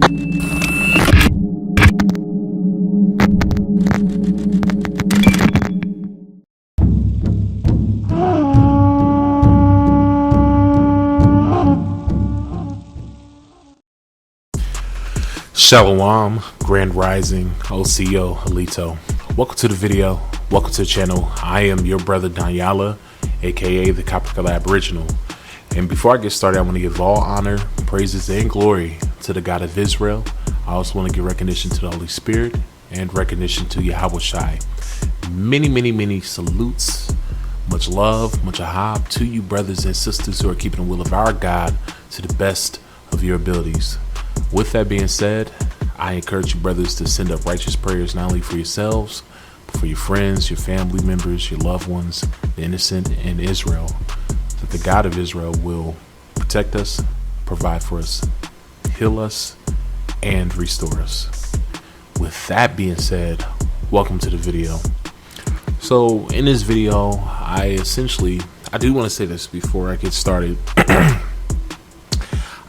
Shalom, Grand Rising, OCO, Alito. Welcome to the video. Welcome to the channel. I am your brother Danyala, aka the Capricorn Aboriginal. And before I get started, I want to give all honor, praises, and glory to the God of Israel. I also want to give recognition to the Holy Spirit and recognition to Yahweh Shai. Many salutes. Much love, much ahab to you brothers and sisters who are keeping the will of our God to the best of your abilities. With that being said, I encourage you brothers to send up righteous prayers not only for yourselves, but for your friends, your family members, your loved ones, the innocent in Israel, that the God of Israel will protect us, provide for us, heal us, and restore us. With that being said, welcome to the video. So in this video, I do want to say this before I get started.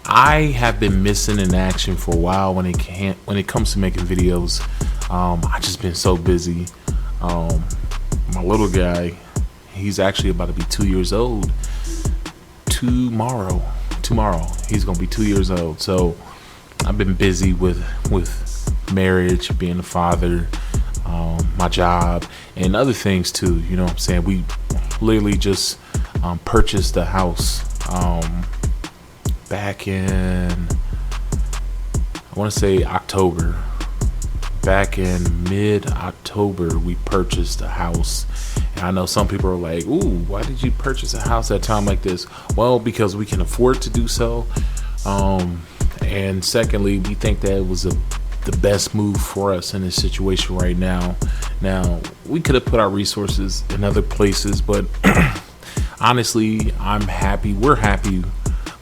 I have been missing in action for a while when it comes to making videos. I've just been so busy. My little guy, he's actually about to be 2 years old. Tomorrow, he's gonna be 2 years old. So I've been busy with marriage, being a father, my job, and other things too. You know what I'm saying? We literally just purchased a house. Back in, I want to say October. Back in mid-October, we purchased a house. And I know some people are like, ooh, why did you purchase a house at a time like this? Well, because we can afford to do so. And secondly, we think that it was the best move for us in this situation right now. Now, we could have put our resources in other places, but honestly, I'm happy. We're happy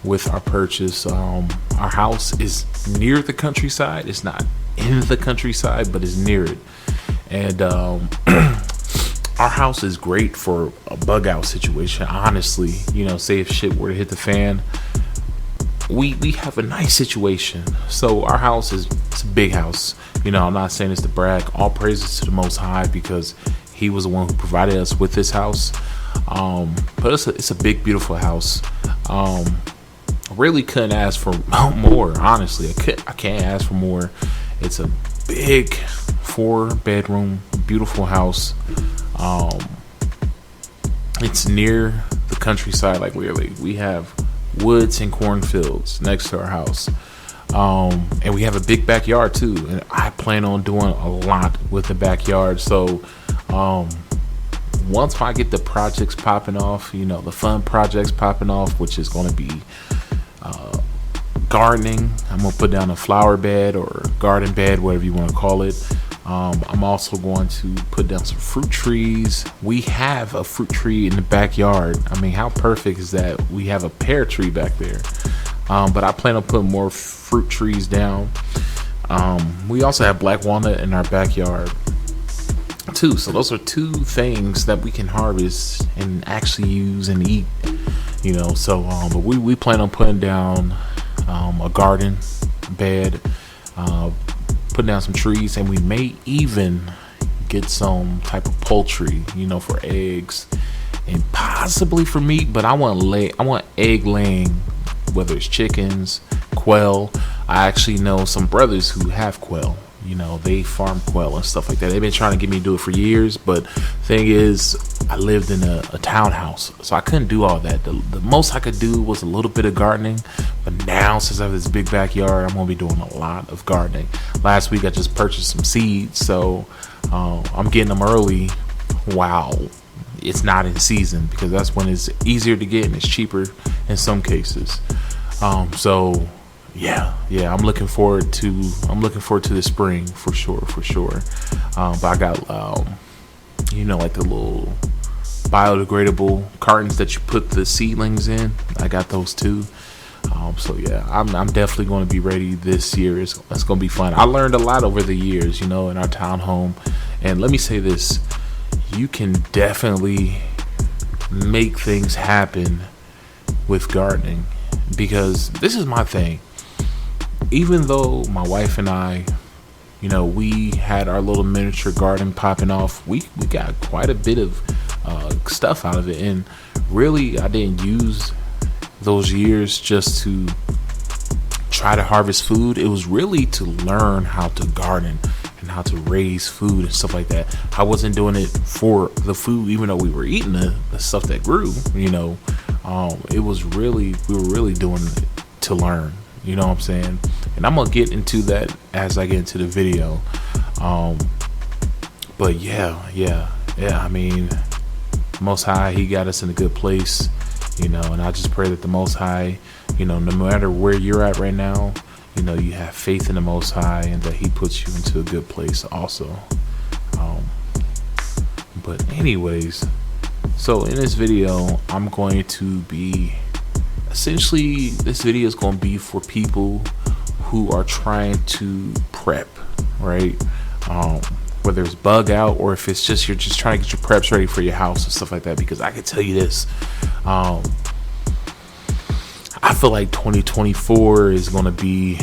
with our purchase. Our house is near the countryside. It's not in the countryside, but it's near it. And our house is great for a bug out situation. Honestly, you know, say if shit were to hit the fan, we have a nice situation. So our house it's a big house. You know, I'm not saying this to brag. All praises to the Most High, because He was the one who provided us with this house. But it's a big, beautiful house. Really couldn't ask for more, honestly. I can't ask for more. It's a big 4-bedroom, beautiful house. It's near the countryside. Like we have woods and cornfields next to our house. And we have a big backyard too. And I plan on doing a lot with the backyard. So once I get the projects popping off, you know, the fun projects popping off, which is going to be gardening. I'm gonna put down a flower bed or garden bed, whatever you want to call it. I'm also going to put down some fruit trees. We have a fruit tree in the backyard. I mean, how perfect is that? We have a pear tree back there. But I plan on putting more fruit trees down. We also have black walnut in our backyard too. So those are two things that we can harvest and actually use and eat. You know, so but we plan on putting down a garden bed, putting down some trees, and we may even get some type of poultry, you know, for eggs and possibly for meat. But I want egg laying, whether it's chickens, quail. I actually know some brothers who have quail. You know, they farm quail and stuff like that. They've been trying to get me to do it for years, but thing is, I lived in a townhouse, so I couldn't do all that. The most I could do was a little bit of gardening, but now since I have this big backyard, I'm gonna be doing a lot of gardening. Last week I just purchased some seeds, so I'm getting them early. Wow, it's not in season, because that's when it's easier to get and it's cheaper in some cases. So yeah, I'm looking forward to the spring for sure. But I got you know, like the little biodegradable cartons that you put the seedlings in. I got those too. So yeah, I'm definitely going to be ready this year. It's going to be fun. I learned a lot over the years, you know, in our townhome. And let me say this, you can definitely make things happen with gardening, because this is my thing. even though my wife and I, we had our little miniature garden popping off, we got quite a bit of stuff out of it. And really, I didn't use those years just to try to harvest food. It was really to learn how to garden and how to raise food and stuff like that. I wasn't doing it for the food, even though we were eating the stuff that grew. It was really, we were really doing it to learn. You know what I'm saying? And I'm gonna get into that as I get into the video. But yeah. I mean, Most High, He got us in a good place. And I just pray that the Most High, no matter where you're at right now, you have faith in the Most High and that He puts you into a good place also. But anyways, so in this video, I'm going to be, essentially, this video is going to be for people who are trying to prep, right? Whether it's bug out or if it's just, you're just trying to get your preps ready for your house and stuff like that. Because I can tell you this, I feel like 2024 is going to be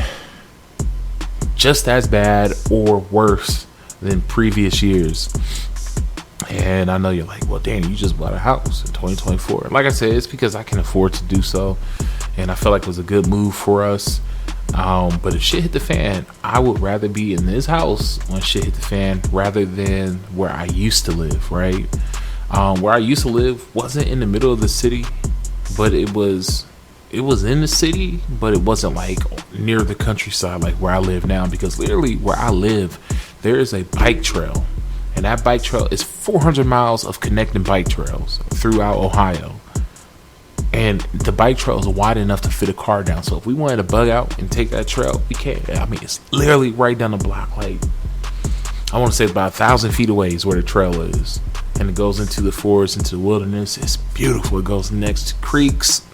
just as bad or worse than previous years. And I know you're like, well, Danny, you just bought a house in 2024. Like I said, it's because I can afford to do so. And I feel like it was a good move for us. But if shit hit the fan, I would rather be in this house when shit hit the fan rather than where I used to live, right? Where I used to live wasn't in the middle of the city, but it was in the city, but it wasn't like near the countryside like where I live now. Because literally where I live, there is a bike trail. And that bike trail is 400 miles of connecting bike trails throughout Ohio. And the bike trail is wide enough to fit a car down. So if we wanted to bug out and take that trail, we can. I mean, it's literally right down the block. Like, I want to say about 1,000 feet away is where the trail is. And it goes into the forest, into the wilderness. It's beautiful. It goes next to creeks.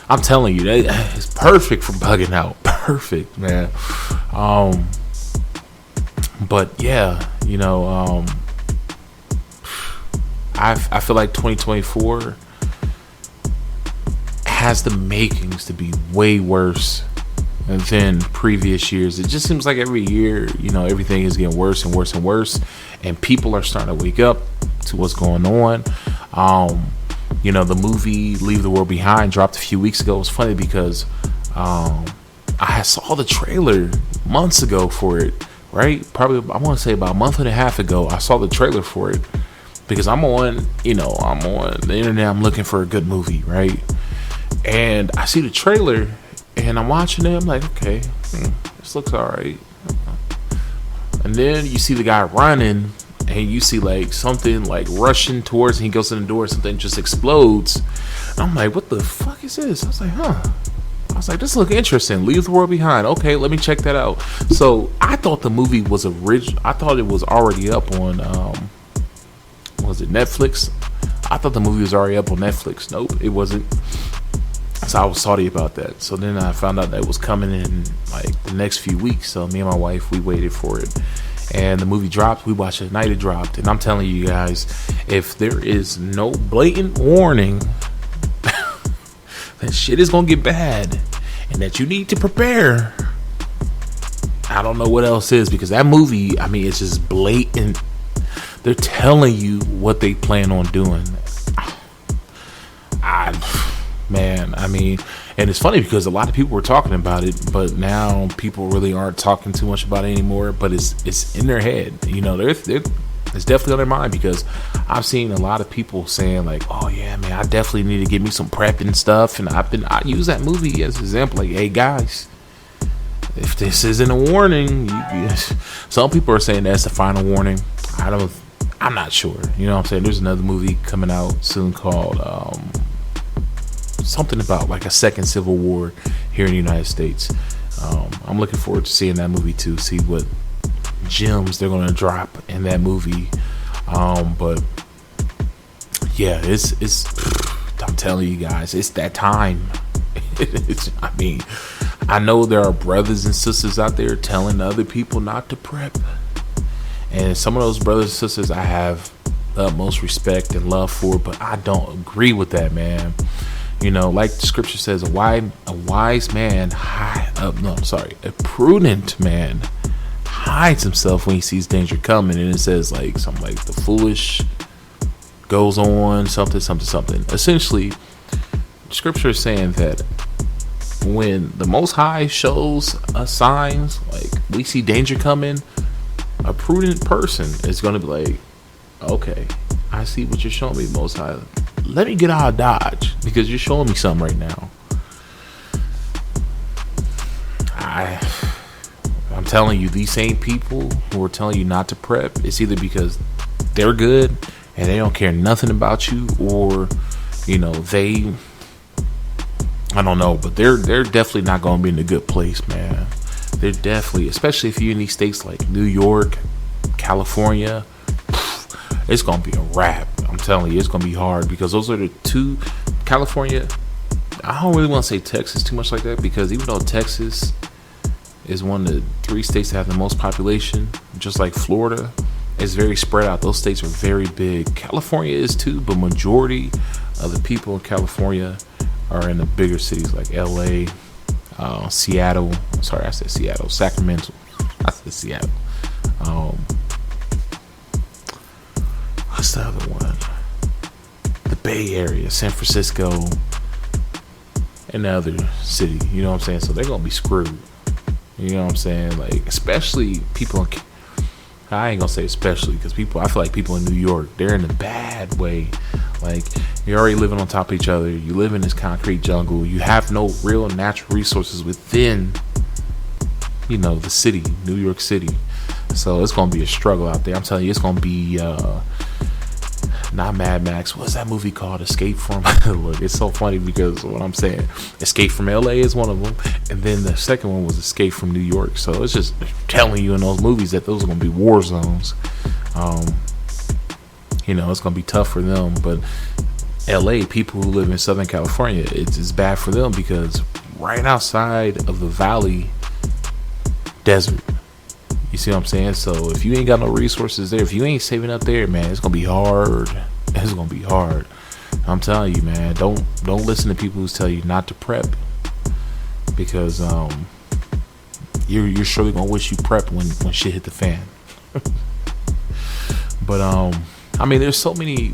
I'm telling you, it's perfect for bugging out. Perfect, man. But yeah, I feel like 2024 has the makings to be way worse than previous years. It just seems like every year, everything is getting worse and worse and worse, and people are starting to wake up to what's going on. The movie Leave the World Behind dropped a few weeks ago. It was funny because I saw the trailer months ago for it. Right? Probably, I want to say about a month and a half ago, I saw the trailer for it because I'm on the internet. I'm looking for a good movie, right? And I see the trailer and I'm watching it. I'm like, okay, this looks all right. And then you see the guy running and you see like something like rushing towards him. He goes in the door, something just explodes. And I'm like, what the fuck is this? I was like, this look interesting. Leave the World Behind. Okay, let me check that out. So I thought the movie was original. I thought it was already up on, was it Netflix? I thought the movie was already up on Netflix. Nope, it wasn't. So I was salty about that. So then I found out that it was coming in like the next few weeks. So me and my wife, we waited for it. And the movie dropped. We watched it the night it dropped. And I'm telling you guys, if there is no blatant warning that shit is gonna get bad and that you need to prepare, I don't know what else is, because that movie, I mean, it's just blatant. They're telling you what they plan on doing. And it's funny because a lot of people were talking about it, but now people really aren't talking too much about it anymore. But it's in their head, it's definitely on their mind, because I've seen a lot of people saying like, oh yeah, man, I definitely need to get me some prep and stuff. And I use that movie as an example, like, hey guys, if this isn't a warning, some people are saying that's the final warning. I'm not sure. You know what I'm saying? There's another movie coming out soon called something about like a second civil war here in the United States. I'm looking forward to seeing that movie too, see what gems they're gonna drop in that movie. But yeah, it's I'm telling you guys, it's that time. I know there are brothers and sisters out there telling other people not to prep, and some of those brothers and sisters I have the utmost respect and love for, but I don't agree with that, man. Like the scripture says, a prudent man hides himself when he sees danger coming. And it says like something like the foolish goes on something. Essentially, scripture is saying that when the Most High shows us signs, like we see danger coming, a prudent person is going to be like, okay, I see what you're showing me, Most High. Let me get out of Dodge because you're showing me something right now. I'm telling you, these same people who are telling you not to prep, it's either because they're good and they don't care nothing about you, or I don't know, but they're definitely not going to be in a good place, man. They're definitely, especially if you're in these states like New York, California, it's going to be a wrap. I'm telling you, it's going to be hard because those are the two. California, I don't really want to say Texas too much like that, because even though Texas is one of the 3 states that have the most population, just like Florida, it's very spread out. Those states are very big. California is too, but majority of the people in California are in the bigger cities like LA, Seattle. Sorry, I said Seattle. Sacramento. I said Seattle. What's the other one? The Bay Area, San Francisco, and the other city. You know what I'm saying? So they're gonna be screwed. You know what I'm saying? Like, especially people in, I ain't gonna say especially, because I feel like people in New York, they're in a bad way. Like, you're already living on top of each other. You live in this concrete jungle. You have no real natural resources within, the city, New York City. So it's gonna be a struggle out there. I'm telling you, it's gonna be not Mad Max. What's that movie called? Escape from. Look, it's so funny because what I'm saying, Escape from LA is one of them, and then the second one was Escape from New York. So it's just telling you in those movies that those are gonna be war zones. It's gonna be tough for them. But LA, people who live in Southern California, it's bad for them because right outside of the valley, desert. You see what I'm saying? So if you ain't got no resources there, if you ain't saving up there, man, it's gonna be hard. It's gonna be hard. I'm telling you, man, don't listen to people who tell you not to prep, because you're surely gonna wish you prepped when shit hit the fan. But there's so many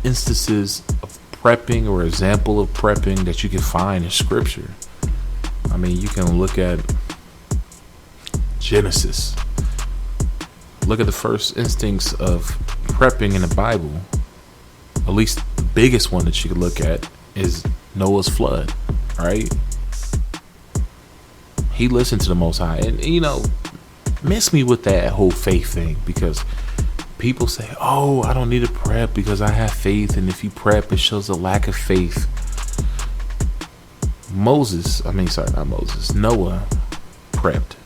instances of prepping or example of prepping that you can find in scripture. You can look at Genesis. Look at the first instincts of prepping in the Bible. At least the biggest one that you could look at is Noah's flood, right? He listened to the Most High. And, miss me with that whole faith thing, because people say, oh, I don't need to prep because I have faith. And if you prep, it shows a lack of faith. Noah prepped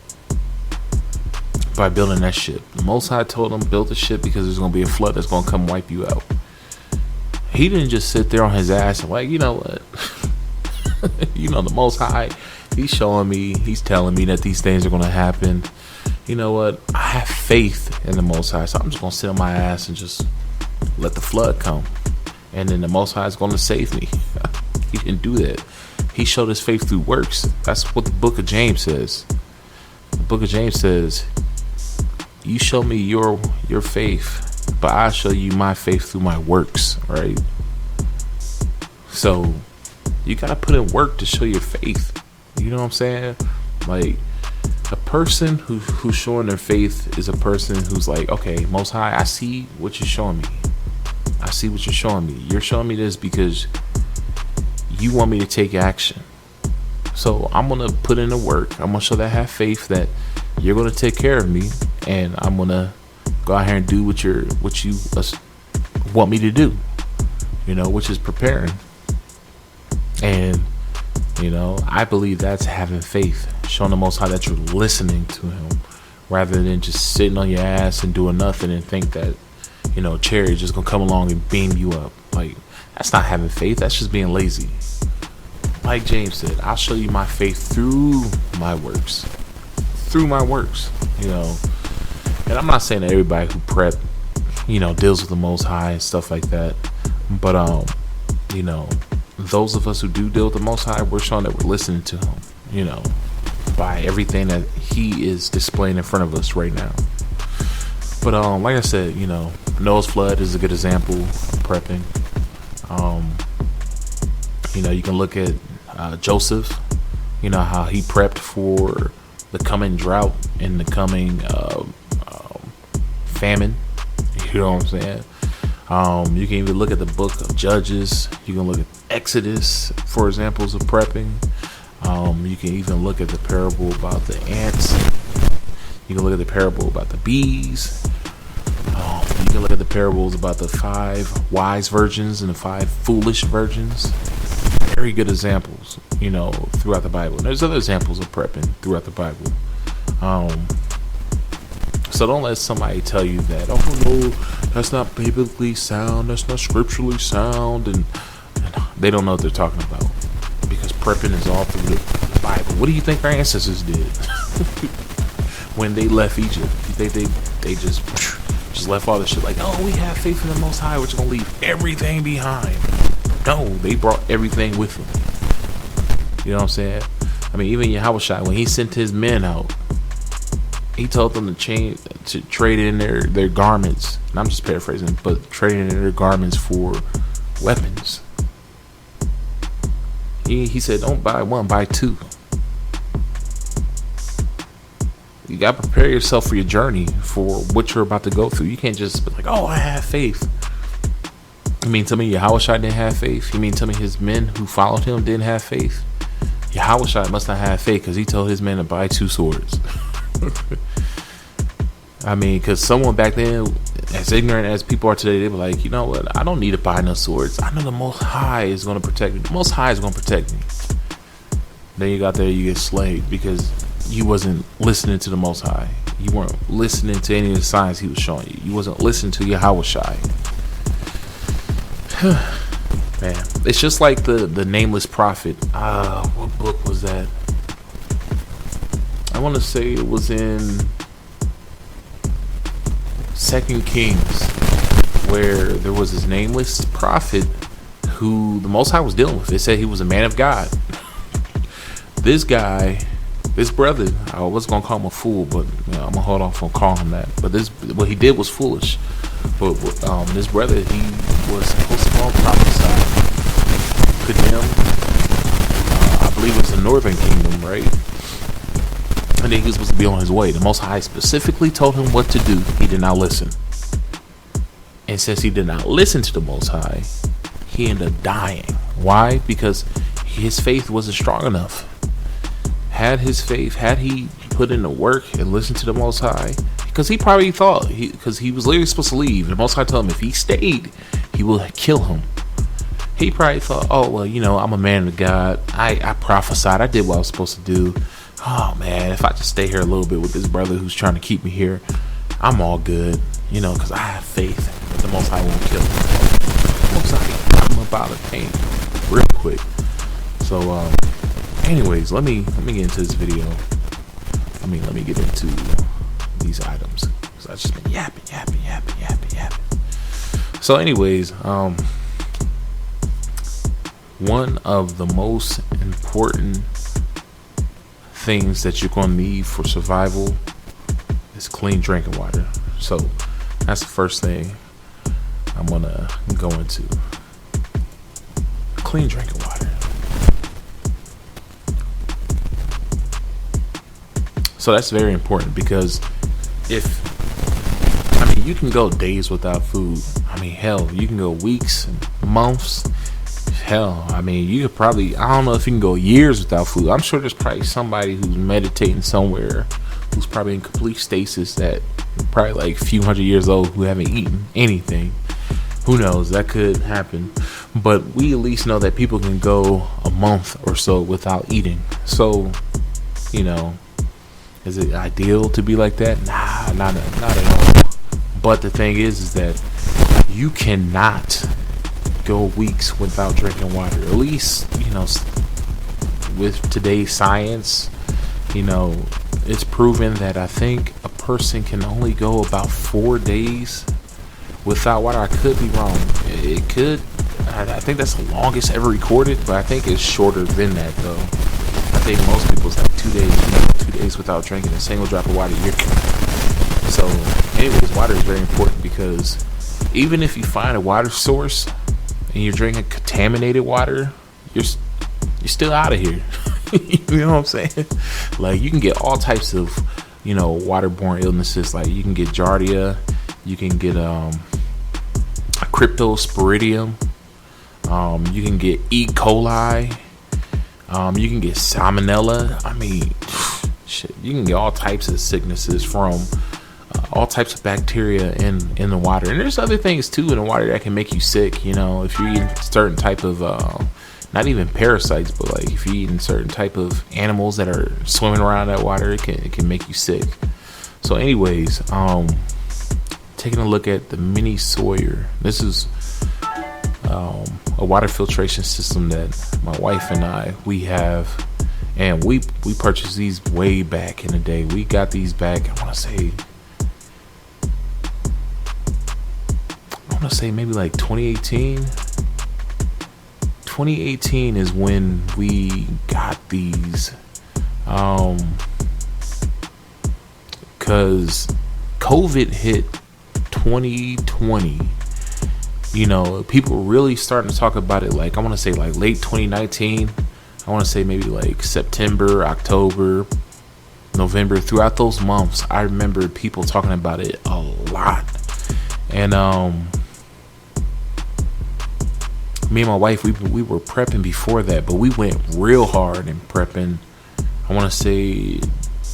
by building that ship. The Most High told him, build the ship because there's going to be a flood that's going to come wipe you out. He didn't just sit there on his ass and like, you know what? The Most High, he's showing me, he's telling me that these things are going to happen. You know what? I have faith in the Most High, so I'm just going to sit on my ass and just let the flood come. And then the Most High is going to save me. He didn't do that. He showed his faith through works. That's what the book of James says. The book of James says, you show me your faith, but I show you my faith through my works, right? So you gotta put in work to show your faith. You know what I'm saying? Like, a person who's showing their faith is a person who's like, okay, Most High, I see what you're showing me. I see what you're showing me. You're showing me this because you want me to take action. So I'm gonna put in the work. I'm gonna show that I have faith that you're gonna take care of me, and I'm gonna go out here and do what you want me to do. Which is preparing. And I believe that's having faith, showing the Most High that you're listening to Him, rather than just sitting on your ass and doing nothing and think that chariot just gonna come along and beam you up. Like, that's not having faith. That's just being lazy. Like James said, I'll show you my faith through my works. Through my works, And I'm not saying that everybody who prep, deals with the Most High and stuff like that. But, those of us who do deal with the Most High, we're showing that we're listening to Him, by everything that He is displaying in front of us right now. But like I said, Noah's flood is a good example of prepping. You can look at Joseph, how he prepped for the coming drought and the coming famine. You know what I'm saying? You can even look at the book of Judges. You can look at Exodus for examples of prepping. You can even look at the parable about the ants. You can look at the parable about the bees. You can look at the parables about the 5 wise virgins and the 5 foolish virgins. Very good examples, throughout the Bible. And there's other examples of prepping throughout the Bible. So don't let somebody tell you that, oh no, that's not biblically sound, that's not scripturally sound, and they don't know what they're talking about, because prepping is all through the Bible. What do you think our ancestors did when they left Egypt? They just left all this shit like, oh, we have faith in the Most High, we're just gonna leave everything behind. No, they brought everything with them. You know what I'm saying? I mean, even Yahushua, when he sent his men out, he told them to trade in their garments. And I'm just paraphrasing, but trading in their garments for weapons. He said, don't buy one, buy 2. You got to prepare yourself for your journey, for what you're about to go through. You can't just be like, oh, I have faith. You mean tell me Yahushua didn't have faith? You mean tell me his men who followed him didn't have faith? Yahushua must not have faith because he told his men to buy 2 swords. I mean, because someone back then, as ignorant as people are today, they were like, you know what? I don't need to buy no swords. I know the Most High is going to protect me. The Most High is going to protect me. Then you got there, you get slayed because you wasn't listening to the Most High. You weren't listening to any of the signs he was showing you. You wasn't listening to Yahushua. Man, it's just like the nameless prophet. What book was that? I want to say it was in 2 Kings, where there was this nameless prophet who the Most High was dealing with. It said he was a man of God. This guy, this brother, I wasn't gonna call him a fool, but I'm gonna hold off on calling him that. But what he did was foolish. But this brother, he was supposed to go and prophesy to them. I believe it was the Northern Kingdom, right? And then he was supposed to be on his way. The Most High specifically told him what to do. He did not listen. And since he did not listen to the Most High, he ended up dying. Why? Because his faith wasn't strong enough. Had his faith, had he put in the work and listened to the Most High, because he probably thought, because he was literally supposed to leave, and the Most High told him if he stayed, he will kill him. He probably thought, oh, well, I'm a man of God. I prophesied. I did what I was supposed to do. Oh, man, if I just stay here a little bit with this brother who's trying to keep me here, I'm all good, because I have faith that the Most High won't kill me. The Most High, I'm about to pain real quick. So, anyways, let me get into this video. Let me get into these items, because I've just been yapping. So anyways, one of the most important things that you're going to need for survival is clean drinking water. So that's the first thing I'm going to go into. Clean drinking water. So that's very important, because you can go days without food. Hell, you can go weeks and months. Hell, you could probably, I don't know if you can go years without food. I'm sure there's probably somebody who's meditating somewhere who's probably in complete stasis, that probably like a few hundred years old, who haven't eaten anything. Who knows? That could happen. But we at least know that people can go a month or so without eating. So, is it ideal to be like that? Nah, not at all. But the thing is that you cannot go weeks without drinking water. At least, with today's science, it's proven that I think a person can only go about 4 days without water. I could be wrong. It could. I think that's the longest ever recorded, but I think it's shorter than that though. I think most people's like 2 days, 2 days without drinking a single drop of water. So, anyways, water is very important because even if you find a water source and you're drinking contaminated water, you're still out of here. You know what I'm saying? Like, you can get all types of, waterborne illnesses. Like, you can get Giardia, you can get Cryptosporidium, you can get E. coli, you can get Salmonella. I mean, shit, you can get all types of sicknesses from all types of bacteria in the water. And there's other things too in the water that can make you sick. If you're eating certain type of not even parasites, but like if you're eating certain type of animals that are swimming around that water, it can make you sick. So anyways, taking a look at the Mini Sawyer. This is a water filtration system that my wife and we have, and we purchased these way back in the day. We got these back, I want to say maybe like 2018. 2018 is when we got these, because COVID hit 2020. People really starting to talk about it, like I want to say like late 2019. I want to say maybe like September, October, November. Throughout those months, I remember people talking about it a lot. And me and my wife, we were prepping before that, but we went real hard in prepping. I want to say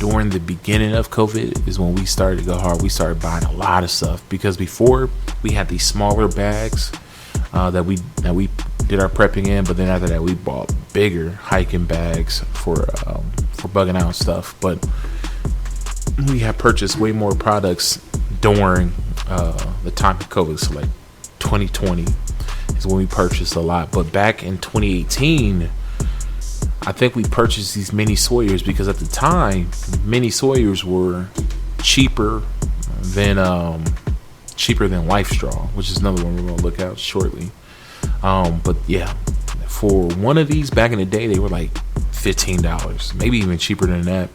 during the beginning of COVID is when we started to go hard. We started buying a lot of stuff, because before we had these smaller bags that we did our prepping in, but then after that we bought bigger hiking bags for bugging out stuff. But we had purchased way more products during the time of COVID, so like 2020 is when we purchased a lot. But back in 2018, I think we purchased these Mini Sawyers because at the time Mini Sawyers were cheaper than Life Straw, which is another one we're gonna look at shortly. But yeah, for one of these back in the day, they were like $15, maybe even cheaper than that.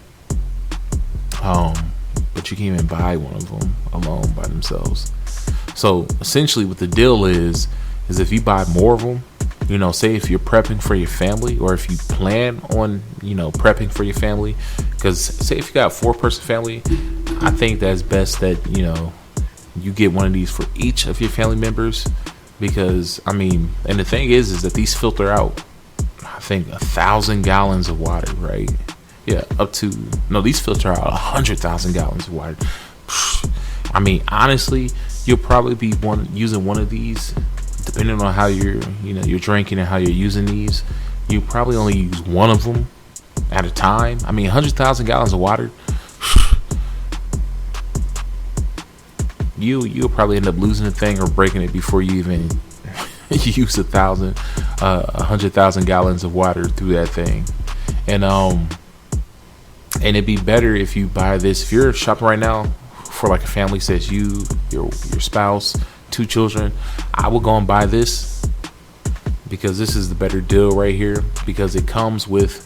But you can even buy one of them alone by themselves. So essentially what the deal is if you buy more of them, say if you're prepping for your family, or if you plan on, prepping for your family, because say if you got a 4-person family, I think that's best that, you get one of these for each of your family members, because and the thing is that these filter out, I think 1,000 gallons of water, right? Yeah, these filter out 100,000 gallons of water. Honestly, you'll probably be using one of these, depending on how you're drinking and how you're using these. You probably only use one of them at a time. 100,000 gallons of water, you'll probably end up losing the thing or breaking it before you even use 100,000 gallons of water through that thing. And it'd be better if you buy this. If you're shopping right now for like a family, says your spouse, 2 children, I will go and buy this, because this is the better deal right here, because it comes with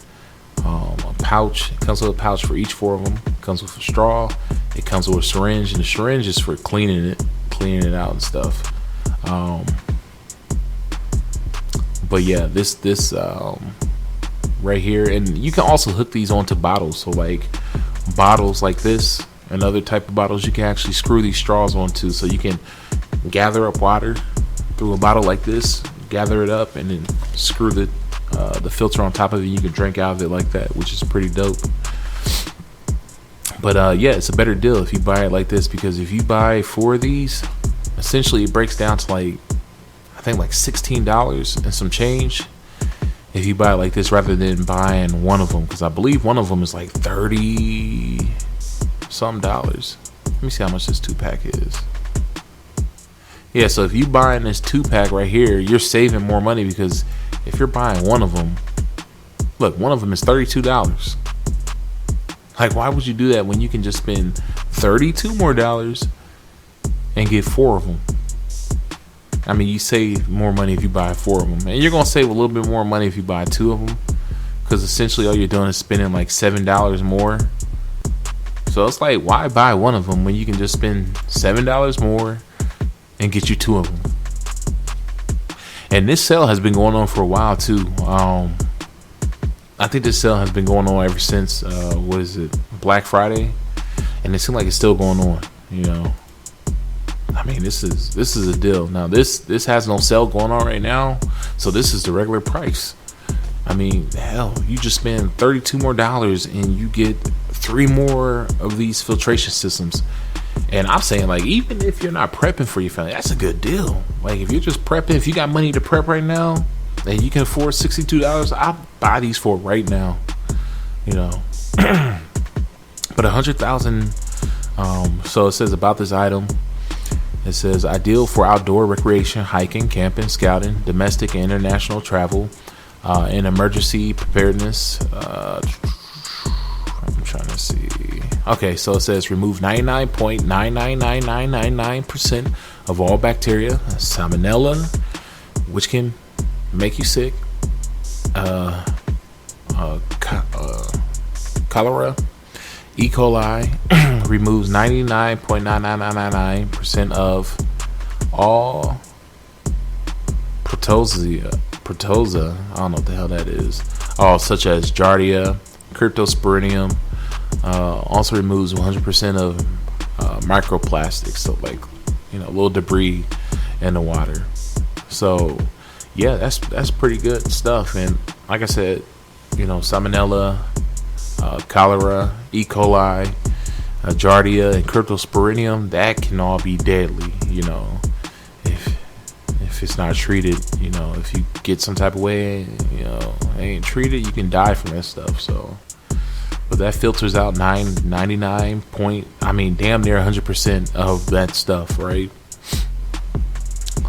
a pouch. It comes with a pouch for each 4 of them. It comes with a straw. It comes with a syringe, and the syringe is for cleaning it out and stuff. But yeah, this right here, and you can also hook these onto bottles. So like bottles like this and other type of bottles, you can actually screw these straws onto, so you can gather up water through a bottle like this, gather it up, and then screw the filter on top of it. You can drink out of it like that, which is pretty dope. But yeah, it's a better deal if you buy it like this, because if you buy 4 of these, essentially it breaks down to like, I think like $16 and some change if you buy it like this, rather than buying one of them, because I believe one of them is like $30 some dollars. Let me see how much this 2-pack is. Yeah, so if you buying this 2-pack right here, you're saving more money, because if you're buying one of them, look, one of them is $32. Like, why would you do that when you can just spend $32 more and get 4 of them? I mean, you save more money if you buy 4 of them, and you're gonna save a little bit more money if you buy 2 of them, because essentially all you're doing is spending like $7 more. So it's like, why buy 1 of them when you can just spend $7 more and get you 2 of them? And this sale has been going on for a while too. I think this sale has been going on ever since what is it, Black Friday, and it seems like it's still going on. You know, I mean, this is a deal. Now this has no sale going on right now, so this is the regular price. I mean, hell, you just spend $32 more and you get 3 more of these filtration systems. And I'm saying, like, even if you're not prepping for your family, that's a good deal. Like, if you're just prepping, if you got money to prep right now and you can afford $62, I'll buy these for right now. You know, but 100,000. So it says about this item. It says ideal for outdoor recreation, hiking, camping, scouting, domestic and international travel, and emergency preparedness. I'm trying to see. Okay, so it says remove 99.999999% of all bacteria, salmonella, which can make you sick, cholera, E. coli, removes 99.99999% of all protozoa, I don't know what the hell that is, such as Giardia, Cryptosporidium. Also removes 100% of microplastics, so like, you know, little debris in the water. So yeah, that's pretty good stuff. And like I said, you know, salmonella, cholera, E. coli, Giardia, and Cryptosporidium, that can all be deadly. You know, if it's not treated, you know, if you get some type of way, you know, ain't treated, you can die from that stuff. So. But that filters out 99 point, I mean, damn near 100% of that stuff, right?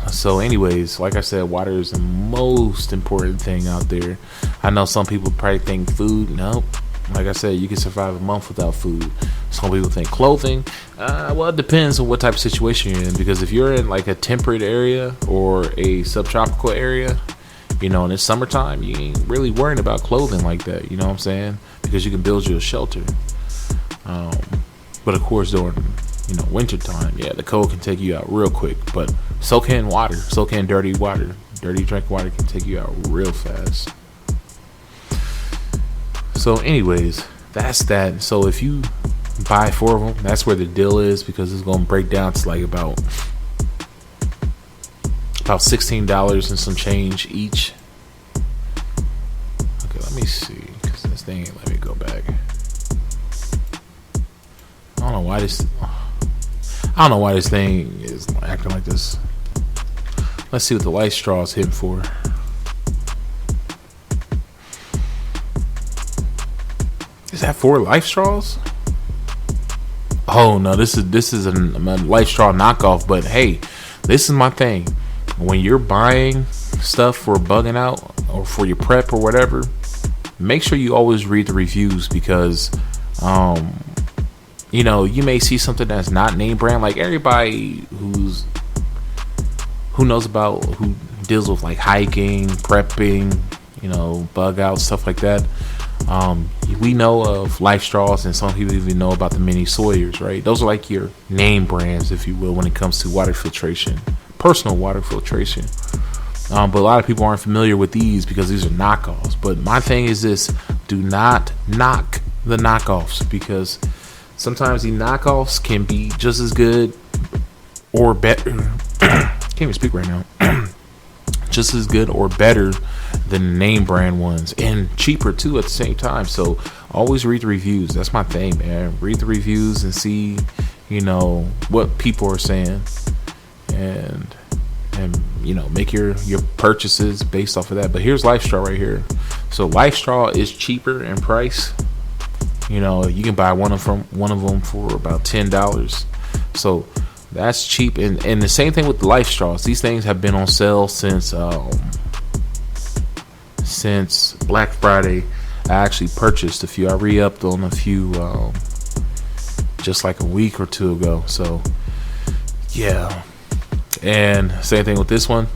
So anyways, like I said, water is the most important thing out there. I know some people probably think food. Nope. Like I said, you can survive a month without food. Some people think clothing. Well, it depends on what type of situation you're in. Because if you're in like a temperate area or a subtropical area, you know, and it's summertime, you ain't really worrying about clothing like that. You know what I'm saying? Because you can build you a shelter. But of course, during, you know, winter time, yeah, the cold can take you out real quick. But so can water. So can dirty water. Dirty drink water can take you out real fast. So anyways, that's that. So if you buy 4 of them, that's where the deal is, because it's going to break down to like about $16 and some change each. Okay, let me see, because this thing ain't let me go back. I don't know why this thing is acting like this. Let's see what the light straw is hitting for. Is that 4 life straws? Oh no, this is a life straw knockoff. But hey, this is my thing. When you're buying stuff for bugging out or for your prep or whatever, make sure you always read the reviews, because you know, you may see something that's not name brand. Like everybody who deals with like hiking, prepping, you know, bug out, stuff like that. We know of Life Straws, and some people even know about the Mini Sawyers, right? Those are like your name brands, if you will, when it comes to water filtration, personal water filtration. But a lot of people aren't familiar with these because these are knockoffs. But my thing is this: do not knock the knockoffs, because sometimes the knockoffs can be just as good or better. Can't even speak right now. Just as good or better than the name brand ones, and cheaper too at the same time. So always read the reviews. That's my thing, man. Read the reviews and see, you know, what people are saying, and you know, make your purchases based off of that. But here's Life Straw right here. So Life Straw is cheaper in price. You know, you can buy one of them for about $10. So that's cheap. And the same thing with the Life Straws. These things have been on sale since Black Friday. I actually purchased a few. I re-upped on a few just like a week or two ago. So yeah, And same thing with this one.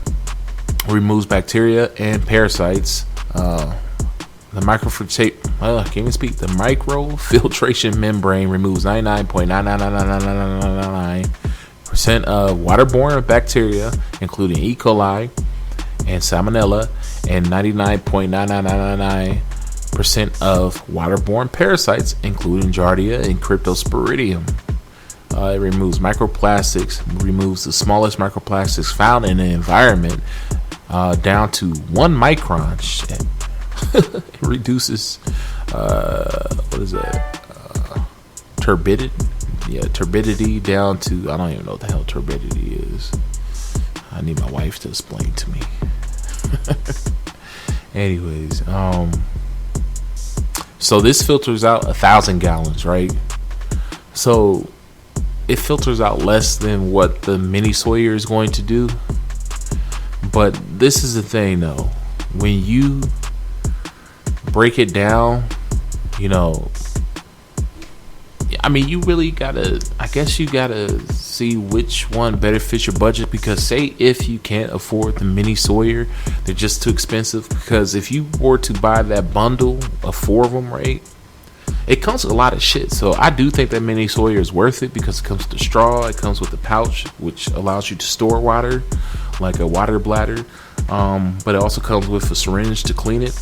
Removes bacteria and parasites. The microfiltration membrane removes 99.99999% of waterborne bacteria, including E. coli and Salmonella, and 99.99999% of waterborne parasites, including Giardia and Cryptosporidium. It removes microplastics, removes the smallest microplastics found in the environment down to 1 micron. Shit. It reduces what is that? Turbidity down to, I don't even know what the hell turbidity is. I need my wife to explain to me. Anyways, so this filters out 1,000 gallons, right? So it filters out less than what the mini Sawyer is going to do. But this is the thing, though. When you break it down, you know, I mean, you really gotta, I guess you gotta see which one better fits your budget. Because say if you can't afford the mini Sawyer, they're just too expensive. Because if you were to buy that bundle of 4 of them, right, it comes with a lot of shit. So I do think that mini Sawyer is worth it, because it comes with the straw, it comes with the pouch, which allows you to store water, like a water bladder. But it also comes with a syringe to clean it.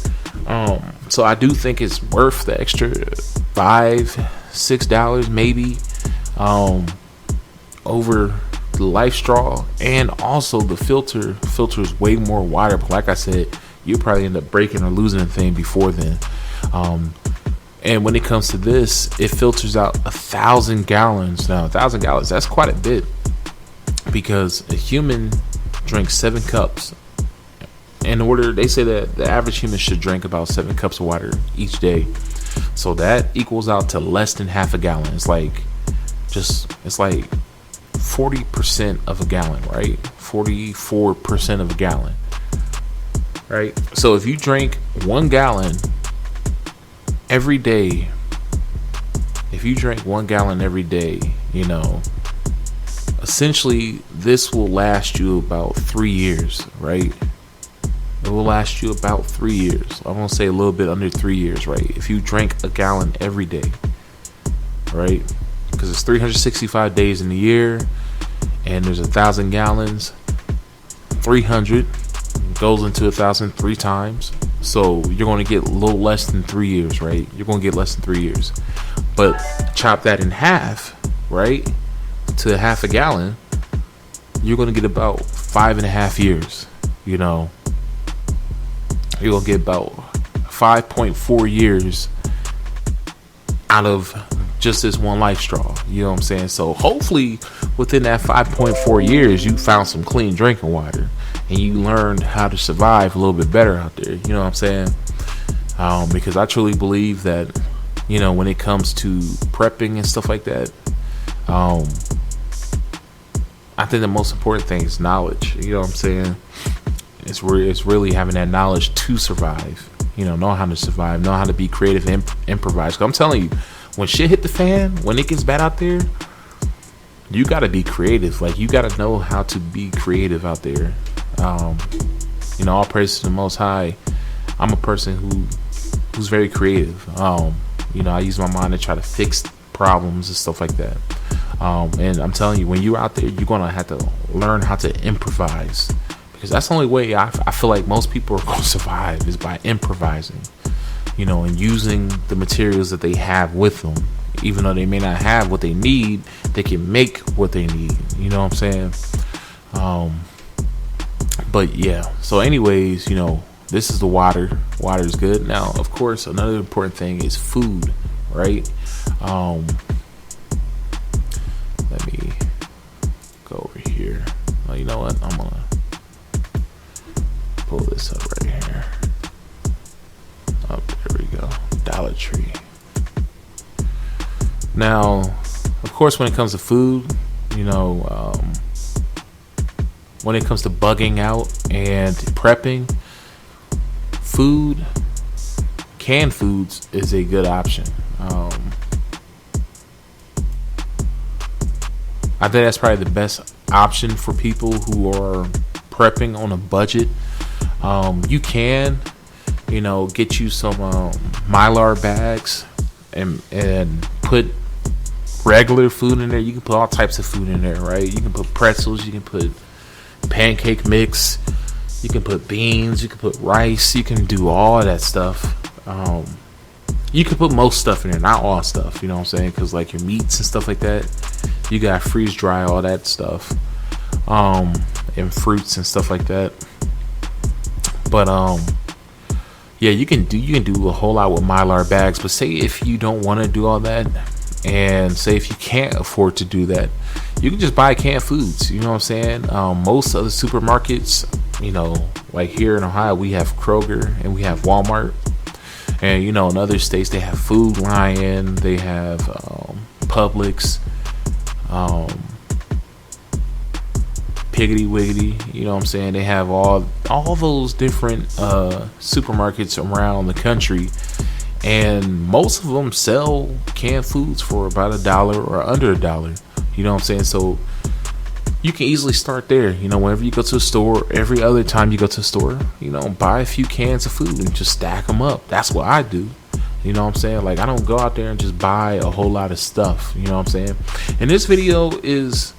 So I do think it's worth the extra $5-6 maybe, over the Life Straw. And also the filters way more water, but like I said, you probably end up breaking or losing the thing before then. And when it comes to this, it filters out 1,000 gallons. Now 1,000 gallons, that's quite a bit, because a human drinks 7 cups. In order, they say that the average human should drink about 7 cups of water each day. So that equals out to less than half a gallon. It's like 40% of a gallon, right? 44% of a gallon, right? So if you drink 1 gallon every day, you know, essentially this will last you about 3 years, right? It will last you about 3 years. I'm gonna say a little bit under 3 years, right? If you drink a gallon every day, right? Because it's 365 days in a year, and there's 1,000 gallons. 300 goes into 1,000 3 times. So you're going to get a little less than 3 years, right? You're going to get less than 3 years. But chop that in half, right, to half a gallon, you're going to get about 5.5 years. You know, you're going to get about 5.4 years out of just this one Life Straw. You know what I'm saying? So hopefully within that 5.4 years, you found some clean drinking water, and you learned how to survive a little bit better out there. You know what I'm saying? Because I truly believe that, you know, when it comes to prepping and stuff like that, I think the most important thing is knowledge. You know what I'm saying? It's really having that knowledge to survive. You know how to survive, know how to be creative and improvise. 'Cause I'm telling you, when shit hit the fan, when it gets bad out there, you got to be creative. Like, you got to know how to be creative out there. You know, all praise to the Most High. I'm a person who's very creative. You know, I use my mind to try to fix problems and stuff like that. And I'm telling you, when you're out there, you're gonna have to learn how to improvise, because that's the only way I feel like most people are going to survive, is by improvising. You know, and using the materials that they have with them. Even though they may not have what they need, they can make what they need. You know what I'm saying? But yeah. So anyways, you know, this is the water. Water is good. Now, of course, another important thing is food, right? Let me go over here. Oh, you know what? I'm gonna pull this up right here. Oh, there we go. Dollar Tree. Now, of course, when it comes to food, you know, when it comes to bugging out and prepping, canned foods is a good option. I think that's probably the best option for people who are prepping on a budget. You can, get you some Mylar bags and put regular food in there. You can put all types of food in there, right? You can put pretzels, you can put pancake mix, you can put beans, you can put rice, you can do all of that stuff. You can put most stuff in there, not all stuff, you know what I'm saying? Because like your meats and stuff like that, you got freeze dry all that stuff, and fruits and stuff like that. But yeah, you can do a whole lot with Mylar bags. But say if you don't want to do all that, and say if you can't afford to do that, you can just buy canned foods. You know what I'm saying? Most other supermarkets, like here in Ohio, we have Kroger and we have Walmart. And in other states they have Food Lion, they have Publix, Piggity Wiggity. You know what I'm saying? They have all those different supermarkets around the country, and most of them sell canned foods for about $1 or under $1. You know what I'm saying? So you can easily start there. Whenever you go to a store, every other time you go to a store, buy a few cans of food and just stack them up. That's what I do. You know what I'm saying? Like, I don't go out there and just buy a whole lot of stuff. You know what I'm saying? And this video is,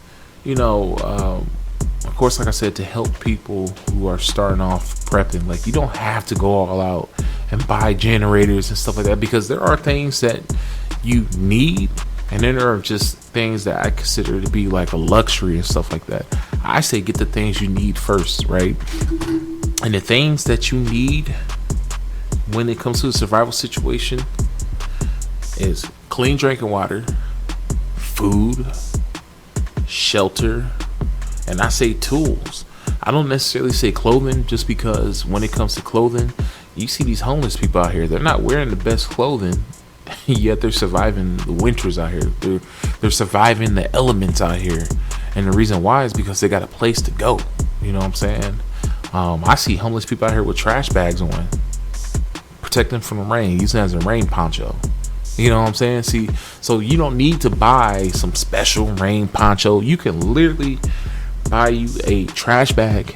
of course, like I said, to help people who are starting off prepping. Like, you don't have to go all out and buy generators and stuff like that, because there are things that you need, and then there are just things that I consider to be like a luxury and stuff like that. I say get the things you need first, right? And the things that you need when it comes to a survival situation is clean drinking water, food, shelter, and I say tools. I don't necessarily say clothing, just because when it comes to clothing, you see these homeless people out here, they're not wearing the best clothing, yet they're surviving the winters out here. They're surviving the elements out here. And the reason why is because they got a place to go. You know what I'm saying? I see homeless people out here with trash bags on, protect them from the rain, using it as a rain poncho. You know what I'm saying? See, so you don't need to buy some special rain poncho. You can literally buy you a trash bag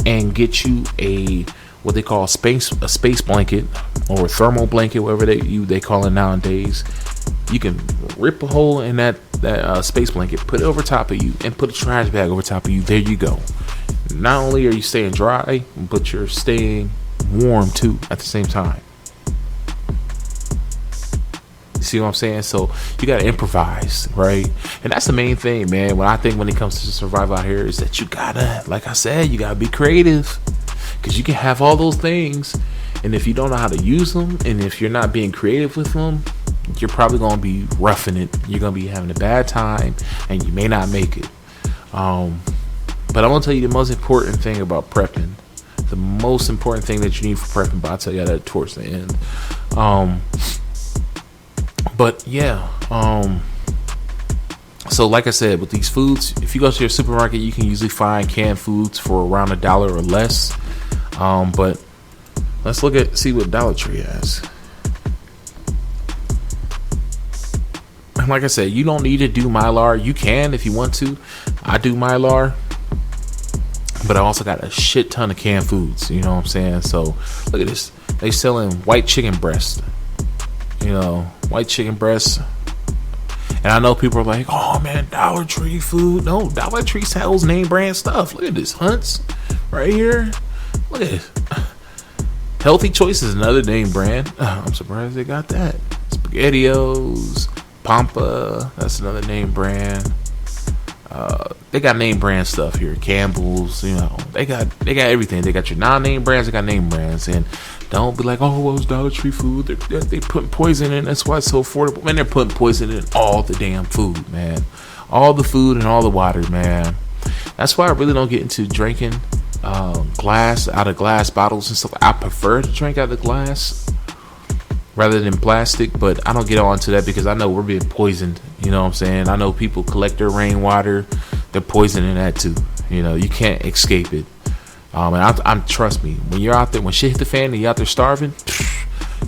and get you what they call a space blanket, or a thermal blanket, whatever they call it nowadays. You can rip a hole in that space blanket, put it over top of you, and put a trash bag over top of you. There you go. Not only are you staying dry, but you're staying warm too at the same time. You see what I'm saying? So you gotta improvise, right? And that's the main thing, man. When it comes to survival out here, is that you gotta, like I said, you gotta be creative. Because you can have all those things, and if you don't know how to use them, and if you're not being creative with them, you're probably going to be roughing it. You're going to be having a bad time, and you may not make it. But I'm going to tell you the most important thing about prepping. The most important thing that you need for prepping, but I'll tell you that towards the end. But yeah, so like I said, with these foods, if you go to your supermarket, you can usually find canned foods for around $1 or less. But let's see what Dollar Tree has. And like I said, you don't need to do Mylar. You can if you want to. I do Mylar, but I also got a shit ton of canned foods. You know what I'm saying? So look at this. They selling white chicken breast. White chicken breast. And I know people are like, oh man, Dollar Tree food. No, Dollar Tree sells name brand stuff. Look at this, Hunt's right here. Look at this. Healthy Choice is another name brand. I'm surprised they got that. SpaghettiOs, Pampa, that's another name brand. They got name brand stuff here. Campbell's, they got everything. They got your non-name brands, they got name brands. And don't be like, oh, well, it's Dollar Tree food. They putting poison in. That's why it's so affordable. Man, they're putting poison in all the damn food, man. All the food and all the water, man. That's why I really don't get into drinking out of glass bottles and stuff. I prefer to drink out of glass rather than plastic, but I don't get on to that because I know we're being poisoned. You know what I'm saying? I know people collect their rainwater. They're poisoning that too. You can't escape it. And I'm trust me, when you're out there, when shit hit the fan and you're out there starving,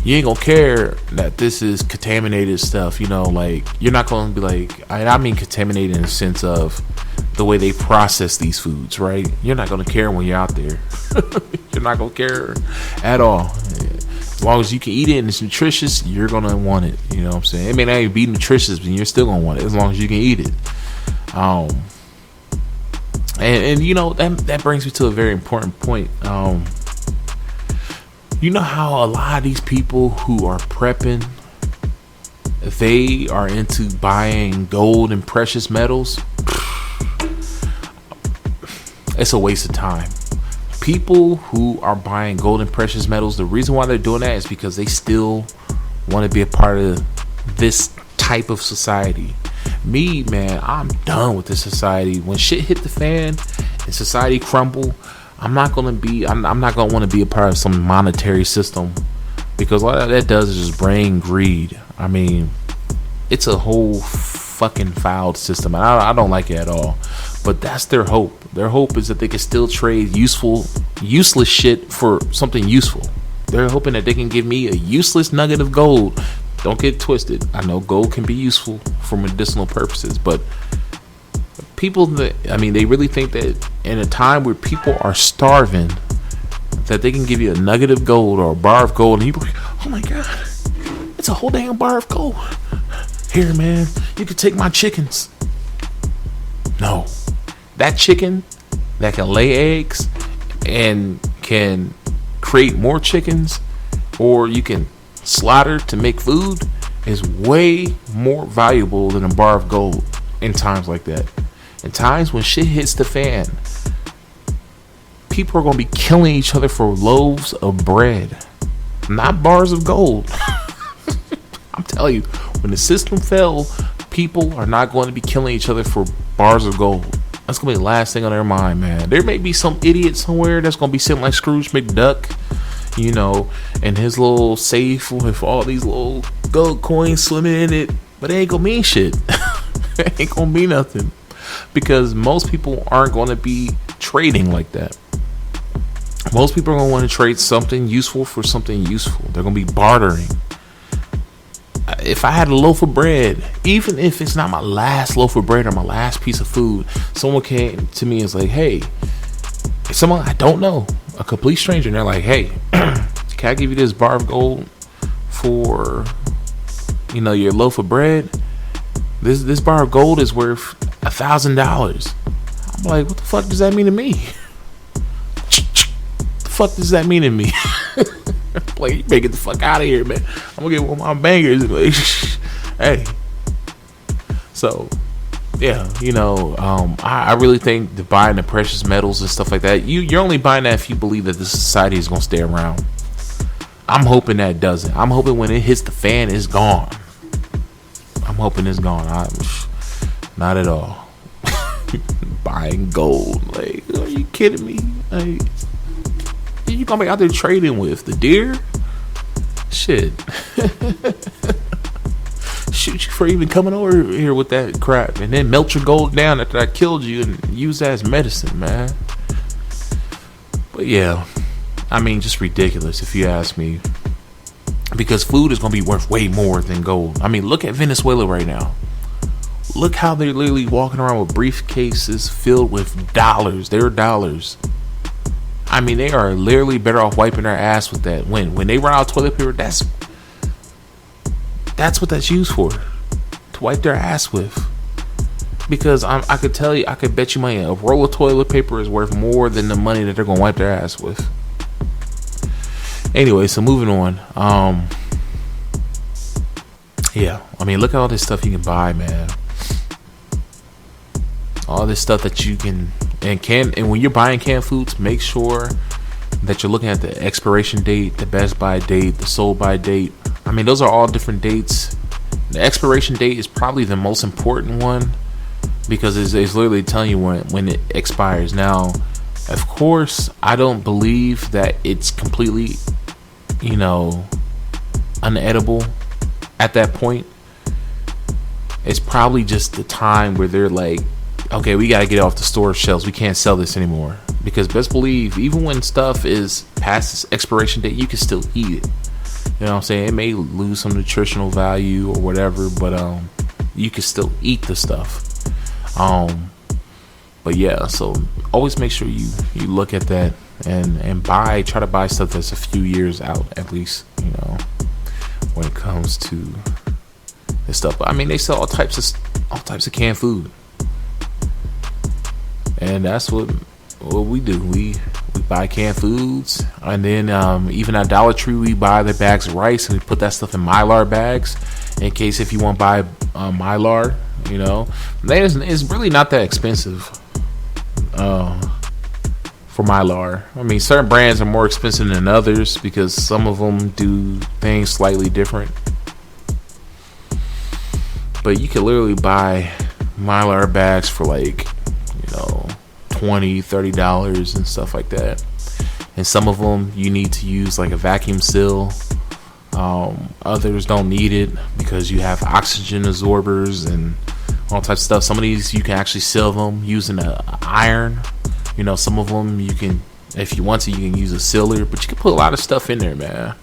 you ain't gonna care that this is contaminated stuff. Like, you're not gonna be like, I mean contaminated in the sense of the way they process these foods, right? You're not gonna care when you're out there. You're not gonna care at all. As long as you can eat it and it's nutritious, you're gonna want it. You know what I'm saying? It may not even be nutritious, but you're still gonna want it as long as you can eat it. And you know that brings me to a very important point. You know how a lot of these people who are prepping, they are into buying gold and precious metals. It's a waste of time. People who are buying gold and precious metals, the reason why they're doing that is because they still want to be a part of this type of society. Me, man, I'm done with this society. When shit hit the fan and society crumble, I'm not gonna want to be a part of some monetary system, because all that does is just bring greed. I mean, it's a whole fucking fouled system, and I don't like it at all. But that's their hope. Their hope is that they can still trade useless shit for something useful. They're hoping that they can give me a useless nugget of gold. Don't get twisted. I know gold can be useful for medicinal purposes, but people, they really think that in a time where people are starving, that they can give you a nugget of gold or a bar of gold, and you're like, oh my god, it's a whole damn bar of gold. Here, man, you can take my chickens. No. That chicken that can lay eggs and can create more chickens, or you can slaughter to make food, is way more valuable than a bar of gold in times like that. In times when shit hits the fan, people are going to be killing each other for loaves of bread, not bars of gold. I'm telling you, when the system fell, people are not going to be killing each other for bars of gold. That's going to be the last thing on their mind, man. There may be some idiot somewhere that's going to be sitting like Scrooge McDuck, you know, and his little safe with all these little gold coins swimming in it, but it ain't going to mean shit. It ain't going to mean nothing, because most people aren't going to be trading like that. Most people are going to want to trade something useful for something useful. They're going to be bartering. If I had a loaf of bread, even if it's not my last loaf of bread or my last piece of food, someone came to me and was like, hey, someone I don't know, a complete stranger, and they're like, hey, can I give you this bar of gold for, you know, your loaf of bread? This bar of gold is worth $1,000. I'm like, what the fuck does that mean to me? The fuck does that mean to me? Like, you better get the fuck out of here, man. I'm gonna get one of my bangers. Like, hey. So, yeah, you know, I really think that buying the precious metals and stuff like that, you're only buying that if you believe that this society is gonna stay around. I'm hoping that it doesn't. I'm hoping when it hits the fan, it's gone. I'm hoping it's gone. Not at all. Buying gold, like, are you kidding me? Like, you gonna be out there trading with the deer? Shit. Shoot you for even coming over here with that crap, and then melt your gold down after I killed you and use that as medicine, man. But yeah, I mean, just ridiculous if you ask me, because food is gonna be worth way more than gold. I mean, look at Venezuela right now. Look how they're literally walking around with briefcases filled with dollars. They're dollars. I mean, they are literally better off wiping their ass with that. When they run out of toilet paper, that's what that's used for, to wipe their ass with. Because I could tell you, I could bet you money, a roll of toilet paper is worth more than the money that they're gonna wipe their ass with. Anyway, so moving on. Yeah, I mean, look at all this stuff you can buy, man. All this stuff that you can and when you're buying canned foods, make sure that you're looking at the expiration date, the best by date, the sold by date. I mean, those are all different dates. The expiration date is probably the most important one, because it's literally telling you when it expires. Now, of course, I don't believe that it's completely, you know, unedible at that point. It's probably just the time where they're like, okay, we gotta get it off the store shelves. We can't sell this anymore. Because best believe, even when stuff is past its expiration date, you can still eat it. You know what I'm saying? It may lose some nutritional value or whatever, but you can still eat the stuff. But yeah, so always make sure you look at that and try to buy stuff that's a few years out at least, when it comes to this stuff. But I mean, they sell all types of canned food, and that's what we do. We buy canned foods, and then even at Dollar Tree, we buy their bags of rice, and we put that stuff in Mylar bags in case if you want to buy Mylar. It's really not that expensive for Mylar. I mean, certain brands are more expensive than others because some of them do things slightly different. But you can literally buy Mylar bags for like, $20-$30 and stuff like that. And some of them you need to use like a vacuum seal. Others don't need it because you have oxygen absorbers and all types of stuff. Some of these you can actually seal them using an iron. Some of them you can, if you want to, you can use a sealer, but you can put a lot of stuff in there, man.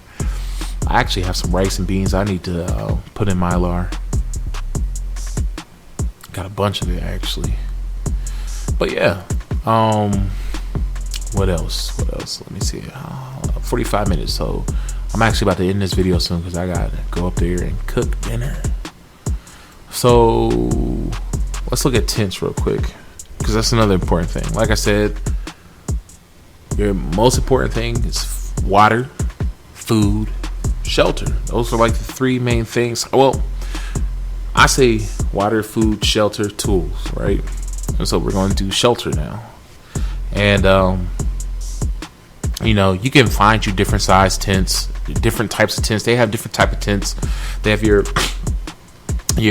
I actually have some rice and beans I need to put in Mylar. Got a bunch of it actually. But yeah, what else? Let me see. 45 minutes. So I'm actually about to end this video soon because I gotta go up there and cook dinner. So let's look at tents real quick because that's another important thing. Like I said, your most important thing is water, food, shelter. Those are like the three main things. Well, I say water, food, shelter, tools, right? And so we're going to do shelter now. And you can find you different size tents, different types of tents. They have different type of tents. They have your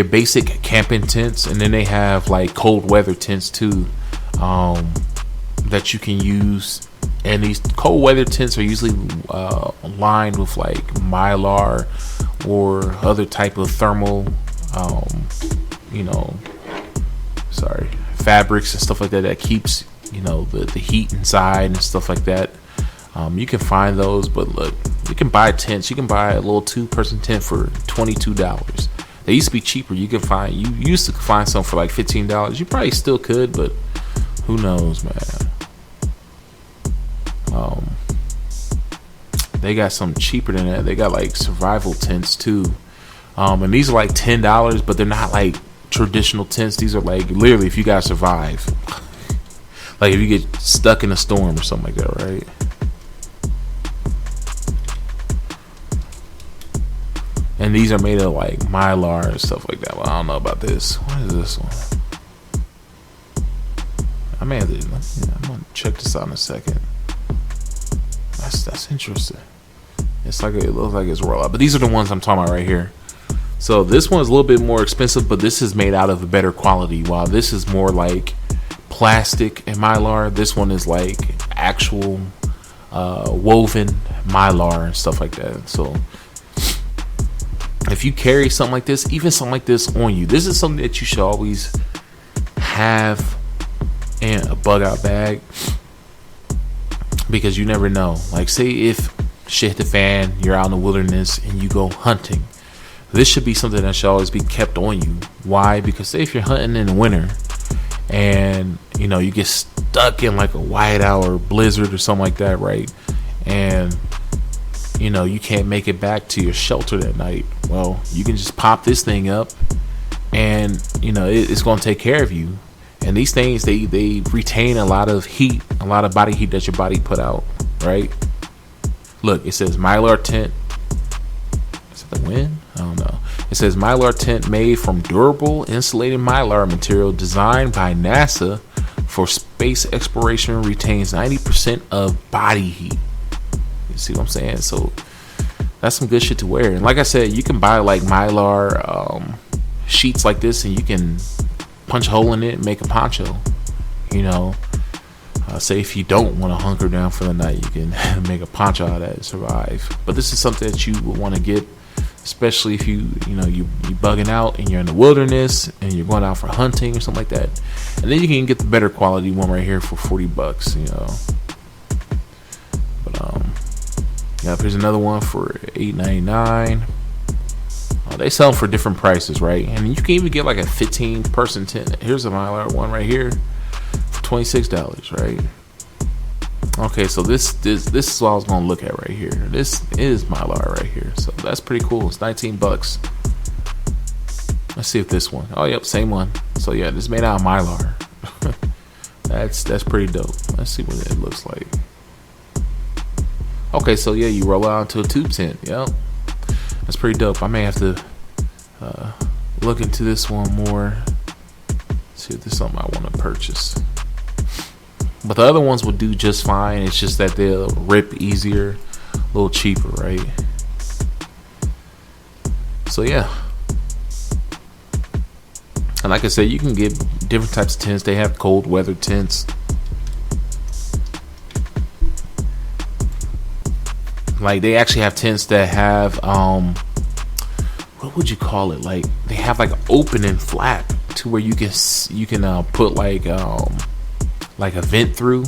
basic camping tents, and then they have like cold weather tents too, that you can use. And these cold weather tents are usually lined with like Mylar or other type of thermal, fabrics and stuff like that keeps the heat inside and stuff like that. You can find those, but look, you can buy tents. You can buy a little 2-person tent for $22. They used to be cheaper. You used to find some for like $15. You probably still could, but who knows, man. They got some cheaper than that. They got like survival tents too, and these are like $10, but they're not like traditional tents. These are like literally if you gotta survive, like if you get stuck in a storm or something like that, right? And these are made of like Mylar and stuff like that. Well, I don't know about this. What is this one? I'm gonna check this out in a second. That's interesting. It looks like it's roll out, but these are the ones I'm talking about right here. So this one is a little bit more expensive, but this is made out of a better quality. While this is more like plastic and Mylar, this one is like actual woven Mylar and stuff like that. So if you carry something like this, even something like this on you, this is something that you should always have in a bug out bag, because you never know. Like say if shit hit the fan, you're out in the wilderness and you go hunting, this should be something that should always be kept on you. Why? Because say if you're hunting in the winter and you get stuck in like a whiteout or blizzard or something like that, right? And you can't make it back to your shelter that night. Well, you can just pop this thing up and it's going to take care of you. And these things, they retain a lot of heat, a lot of body heat that your body put out, right? Look, it says Mylar tent. Is it the wind? I don't know. It says Mylar tent made from durable insulated Mylar material designed by NASA for space exploration, retains 90% of body heat. You see what I'm saying? So that's some good shit to wear. And like I said, you can buy like Mylar sheets like this, and you can punch a hole in it and make a poncho. Say if you don't want to hunker down for the night, you can make a poncho out of that and survive. But this is something that you would want to get, especially if you bugging out and you're in the wilderness and you're going out for hunting or something like that. And then you can get the better quality one right here for $40. But here's another one for $8.99. They sell them for different prices, right? And you can even get like a 15-person tent. Here's a Mylar one right here for $26, right? Okay, so this is what I was gonna look at right here. This is Mylar right here, so that's pretty cool. It's $19. Let's see if this one. Oh, yep, same one. So yeah, this is made out of Mylar. That's pretty dope. Let's see what it looks like. Okay, so yeah, you roll out into a tube tent. Yep, that's pretty dope. I may have to look into this one more. See if there's something I want to purchase. But the other ones will do just fine. It's just that they'll rip easier, a little cheaper, right? So yeah. And like I said, you can get different types of tents. They have cold weather tents. Like they actually have tents that have what would you call it? Like they have like an opening flap to where you can put like a vent through.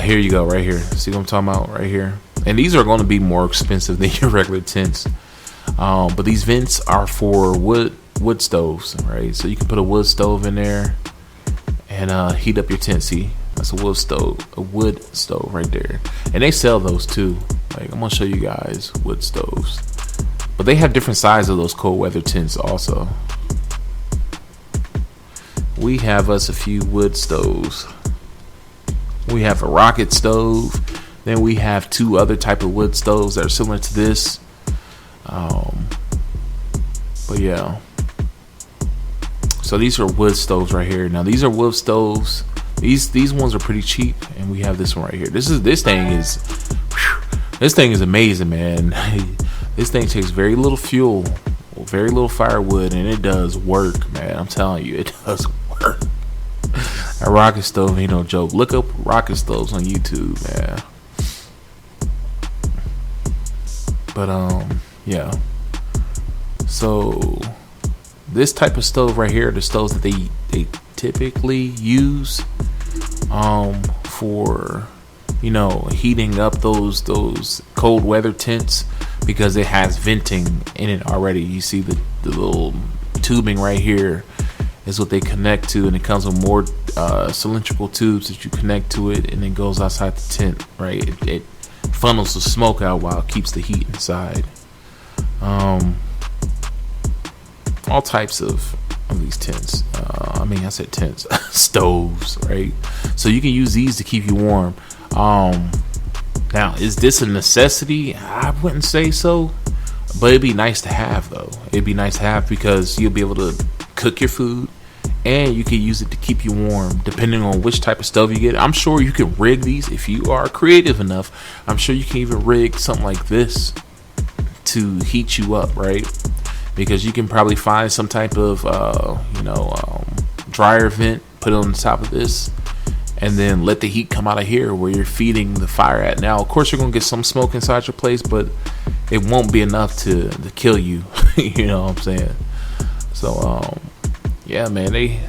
Here you go, right here. See what I'm talking about right here? And these are going to be more expensive than your regular tents. But these vents are for wood stoves, right? So you can put a wood stove in there and heat up your tent. See, that's a wood stove right there. And they sell those too. Like I'm gonna show you guys wood stoves, but they have different sizes of those cold weather tents also. We have us a few wood stoves. We have a rocket stove. Then we have two other type of wood stoves that are similar to this. But yeah. So these are wood stoves right here. Now these are wood stoves. These ones are pretty cheap, and we have this one right here. This thing is amazing, man. This thing takes very little fuel, very little firewood, and it does work, man. I'm telling you, it does work. A rocket stove ain't no joke. Look up rocket stoves on YouTube, man. But yeah. So this type of stove right here, the stoves that they typically use for heating up those cold weather tents, because it has venting in it already. You see the little tubing right here is what they connect to, and it comes with more cylindrical tubes that you connect to it, and it goes outside the tent, right? It funnels the smoke out while it keeps the heat inside. All types of these tents. I said tents, stoves, right? So you can use these to keep you warm. Now, is this a necessity? I wouldn't say so, but it'd be nice to have, though. It'd be nice to have because you'll be able to cook your food, and you can use it to keep you warm, depending on which type of stove you get. I'm sure you can rig these if you are creative enough. I'm sure you can even rig something like this to heat you up, right? Because you can probably find some type of dryer vent, put it on the top of this, and then let the heat come out of here where you're feeding the fire at. Now, of course, you're gonna get some smoke inside your place, but it won't be enough to kill you. You know what I'm saying? So yeah, man, these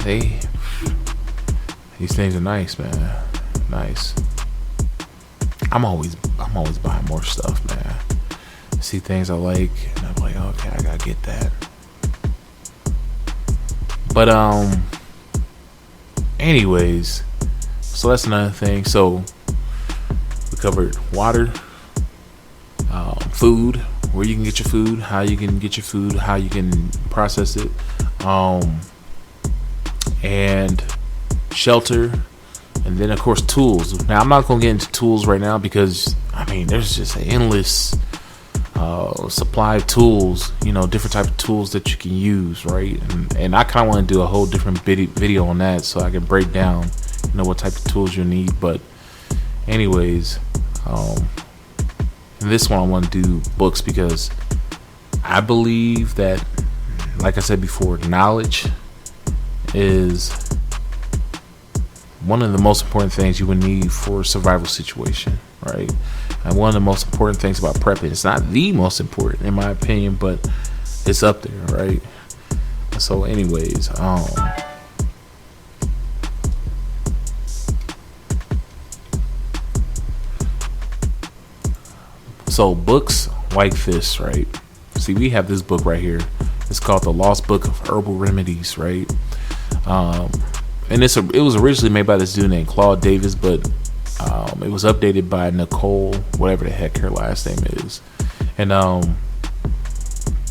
things are nice, man. Nice. I'm always buying more stuff, man. See things I like, and I'm like, okay, I gotta get that. But anyways, so that's another thing. So we covered water, food, where you can get your food, how you can get your food, how you can process it, and shelter, and then of course tools. Now I'm not gonna get into tools right now because there's just an endless supply of tools, different type of tools that you can use, right? And I kind of want to do a whole different video on that, so I can break down what type of tools you need. But anyways, in this one I want to do books, because I believe that, like I said before, knowledge is one of the most important things you would need for a survival situation, right? And one of the most important things about prepping, it's not the most important in my opinion, but it's up there, right? So anyways, so books like this, right? See, we have this book right here. It's called The Lost Book of Herbal Remedies, right? And and it was originally made by this dude named Claude Davis, but it was updated by Nicole, whatever the heck her last name is. And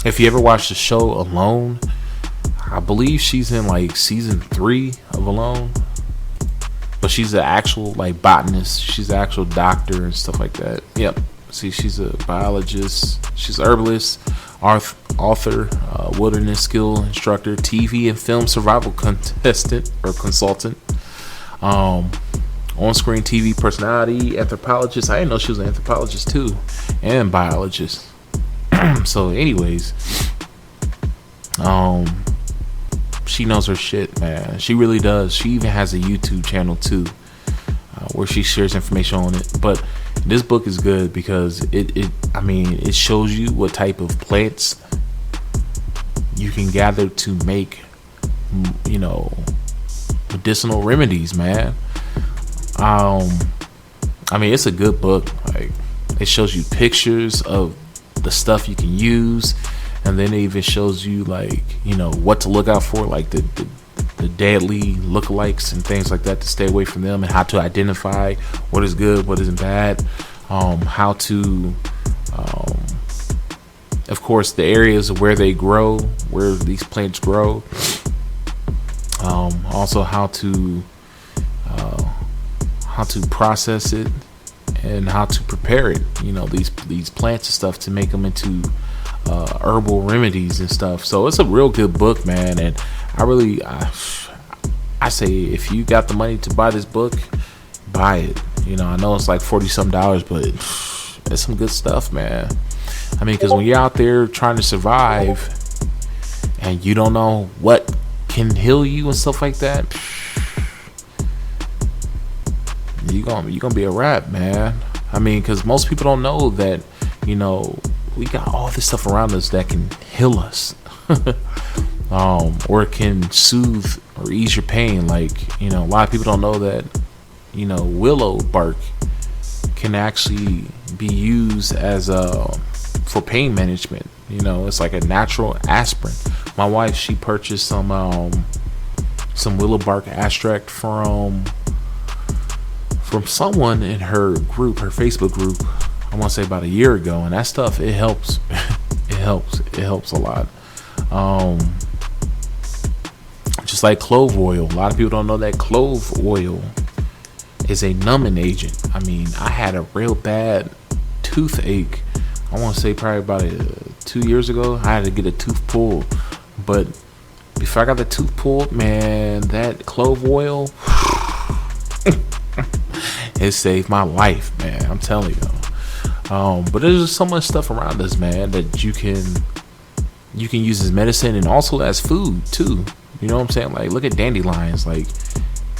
if you ever watched the show Alone, I believe she's in like season 3 of Alone. But she's an actual like botanist. She's an actual doctor and stuff like that. Yep. See, she's a biologist. She's an herbalist, author, wilderness skill instructor, TV and film survival contestant or consultant, on-screen TV personality, anthropologist. I didn't know she was an anthropologist too, and biologist. So, anyways, she knows her shit, man. She really does. She even has a YouTube channel too, where she shares information on it. But this book is good because it shows you what type of plants you can gather to make, medicinal remedies, man. It's a good book. Like, it shows you pictures of the stuff you can use, and then it even shows you what to look out for, like the deadly lookalikes and things like that, to stay away from them, and how to identify what is good, what isn't bad, how to of course the areas where they grow, where these plants grow, also how to process it and how to prepare it, these plants and stuff, to make them into herbal remedies and stuff. So it's a real good book, man. And I say, if you got the money to buy this book, buy it. I know it's like $40-some, but it's some good stuff, man. Because when you're out there trying to survive and you don't know what can heal you and stuff like that, you're gonna be a wrap, man. Because most people don't know that, we got all this stuff around us that can heal us. Or it can soothe or ease your pain. Like, a lot of people don't know that, willow bark can actually be used as for pain management. It's like a natural aspirin. My wife, she purchased some willow bark extract from someone in her group, her Facebook group, I want to say about a year ago, and that stuff, it helps. It helps a lot. Just like clove oil. A lot of people don't know that clove oil is a numbing agent. I had a real bad toothache. I want to say probably about 2 years ago. I had to get a tooth pulled, but before I got the tooth pulled, man, that clove oil, it saved my life, man. I'm telling you. But there's just so much stuff around us, man, that you can use as medicine and also as food too. You know what I'm saying? Like, look at dandelions. Like,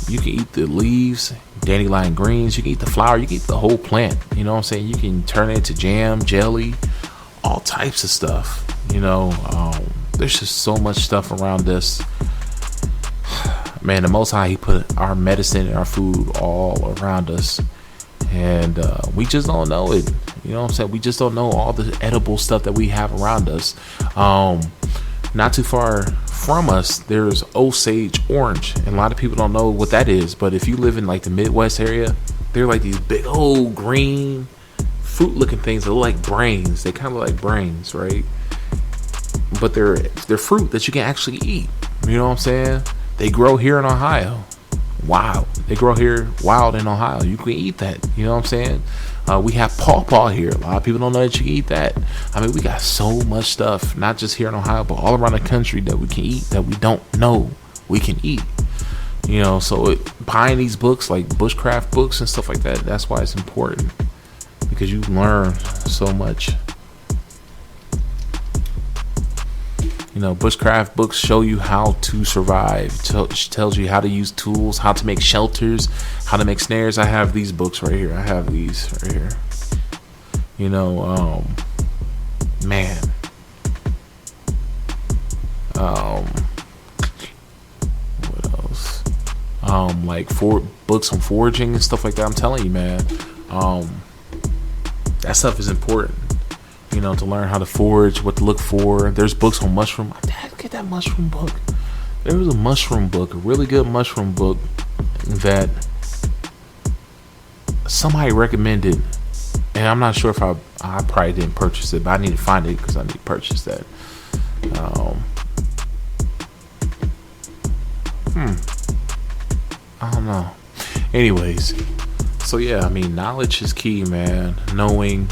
you can eat the leaves, dandelion greens. You can eat the flower. You can eat the whole plant. You know what I'm saying? You can turn it into jam, jelly, all types of stuff. There's just so much stuff around us. Man, the Most High, He put our medicine and our food all around us, and we just don't know it. You know what I'm saying? We just don't know all the edible stuff that we have around us. Not too far from us, there's Osage orange, and a lot of people don't know what that is. But if you live in like the Midwest area, they're like these big old green fruit-looking things that look like brains. They kind of look like brains, right? But they're fruit that you can actually eat. You know what I'm saying? They grow here in Ohio. Wow. They grow here wild in Ohio. You can eat that. You know what I'm saying? We have pawpaw here. A lot of people don't know that you can eat that. We got so much stuff, not just here in Ohio, but all around the country that we can eat that we don't know we can eat. So buying these books, like bushcraft books and stuff like that, that's why it's important, because you learn so much. Bushcraft books show you how to survive. Tells you how to use tools, how to make shelters, how to make snares. I have these books right here. Man. What else? Like books on foraging and stuff like that. I'm telling you, man. That stuff is important. To learn how to forage, what to look for. There's books on mushroom. Dad, get that mushroom book. There was a mushroom book, a really good mushroom book that somebody recommended, and I'm not sure if I probably didn't purchase it, but I need to find it because I need to purchase that. I don't know. Anyways, so yeah, I mean, knowledge is key, man. Knowing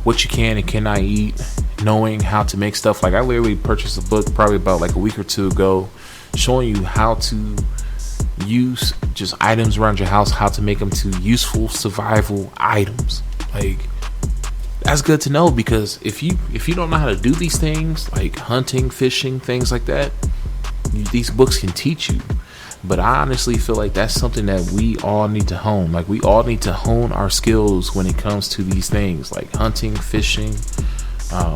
what you can and cannot eat, knowing how to make stuff. Like, I literally purchased a book probably about like a week or two ago, showing you how to use just items around your house, how to make them to useful survival items. Like, that's good to know, because if you don't know how to do these things, like hunting, fishing, things like that, these books can teach you. But I honestly feel like that's something that we all need to hone. Like, we all need to hone our skills when it comes to these things, like hunting, fishing,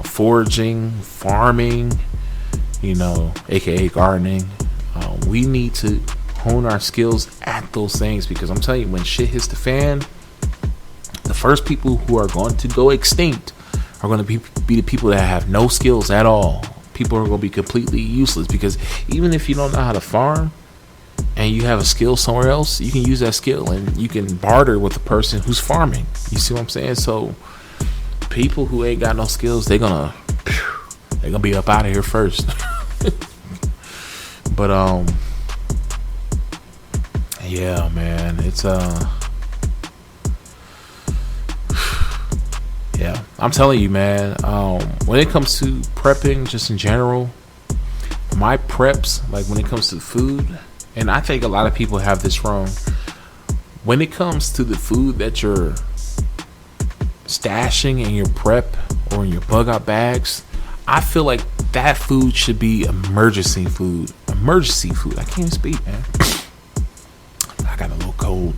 foraging, farming, aka gardening. We need to hone our skills at those things, because I'm telling you, when shit hits the fan, the first people who are going to go extinct are going to be the people that have no skills at all. People are going to be completely useless, because even if you don't know how to farm and you have a skill somewhere else, you can use that skill and you can barter with the person who's farming. You see what I'm saying? So people who ain't got no skills, they're gonna be up out of here first. But yeah, man, it's yeah, I'm telling you, man, when it comes to prepping just in general, my preps, like when it comes to food, and I think a lot of people have this wrong, when it comes to the food that you're stashing in your prep or in your bug out bags, I feel like that food should be emergency food. I can't even speak, man. I got a little cold.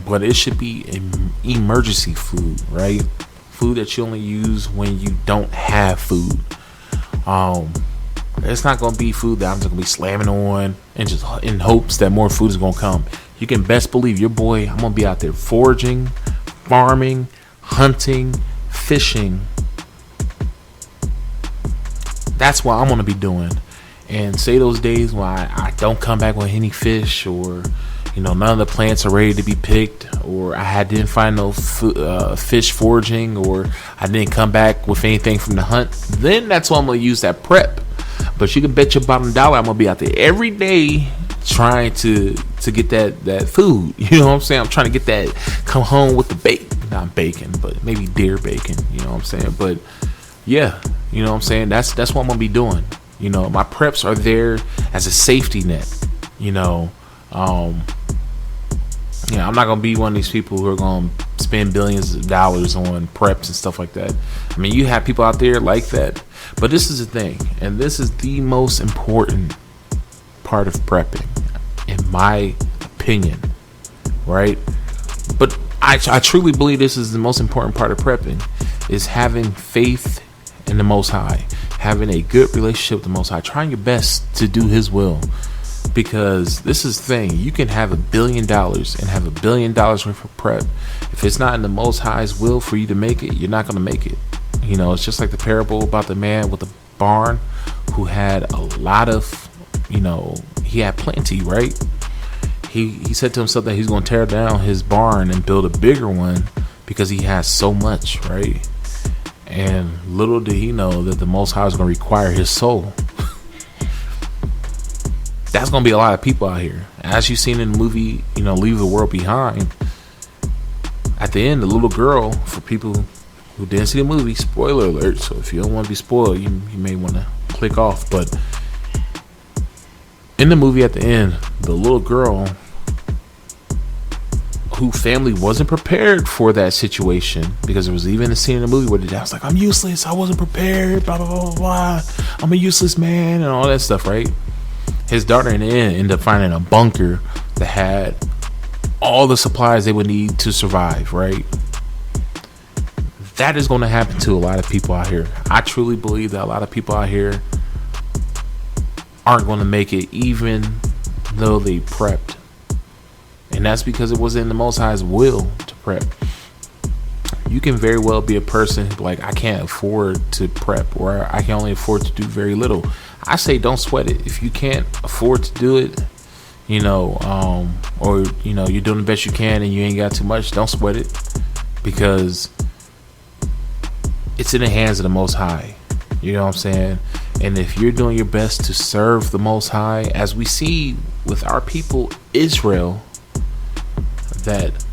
But it should be an emergency food, right? Food that you only use when you don't have food. It's not gonna be food that I'm just gonna be slamming on and just in hopes that more food is gonna come. You can best believe your boy, I'm gonna be out there foraging, farming, hunting, fishing. That's what I'm gonna be doing. And say those days when I don't come back with any fish, or none of the plants are ready to be picked, or didn't find no fish foraging, or I didn't come back with anything from the hunt, then that's when I'm gonna use that prep. But you can bet your bottom dollar I'm gonna be out there every day trying to get that food. You know what I'm saying? I'm trying to get that, come home with the not bacon, but maybe deer bacon. You know what I'm saying? But yeah, you know what I'm saying? That's what I'm gonna be doing. My preps are there as a safety net. I'm not gonna be one of these people who are gonna spend billions of dollars on preps and stuff like that. I mean, you have people out there like that, but this is the thing, and this is the most important part of prepping, in my opinion, right? But I truly believe this is the most important part of prepping, is having faith in the Most High, having a good relationship with the Most High, trying your best to do His will. Because this is the thing, you can have $1 billion and have $1 billion worth of prep. If it's not in the Most High's will for you to make it, you're not going to make it. It's just like the parable about the man with the barn who had a lot of, he had plenty, right? He said to himself that he's going to tear down his barn and build a bigger one because he has so much, right? And little did he know that the Most High is going to require his soul. That's going to be a lot of people out here. As you've seen in the movie, Leave the World Behind, at the end, the little girl, for people who didn't see the movie, spoiler alert, so if you don't want to be spoiled, you may want to click off. But in the movie at the end, the little girl, who family wasn't prepared for that situation, because there was even a scene in the movie where the dad was like, I'm useless, I wasn't prepared, blah, blah, blah, blah, blah. I'm a useless man, and all that stuff, right? His daughter in the end ended up finding a bunker that had all the supplies they would need to survive, right? That is going to happen to a lot of people out here. I truly believe that a lot of people out here aren't going to make it, even though they prepped. And that's because it wasn't in the Most High's will to prep. You can very well be a person who, like, I can't afford to prep, or I can only afford to do very little. I say don't sweat it. If you can't afford to do it, or you're doing the best you can and you ain't got too much, don't sweat it, because it's in the hands of the Most High. You know what I'm saying? And if you're doing your best to serve the Most High, as we see with our people Israel, that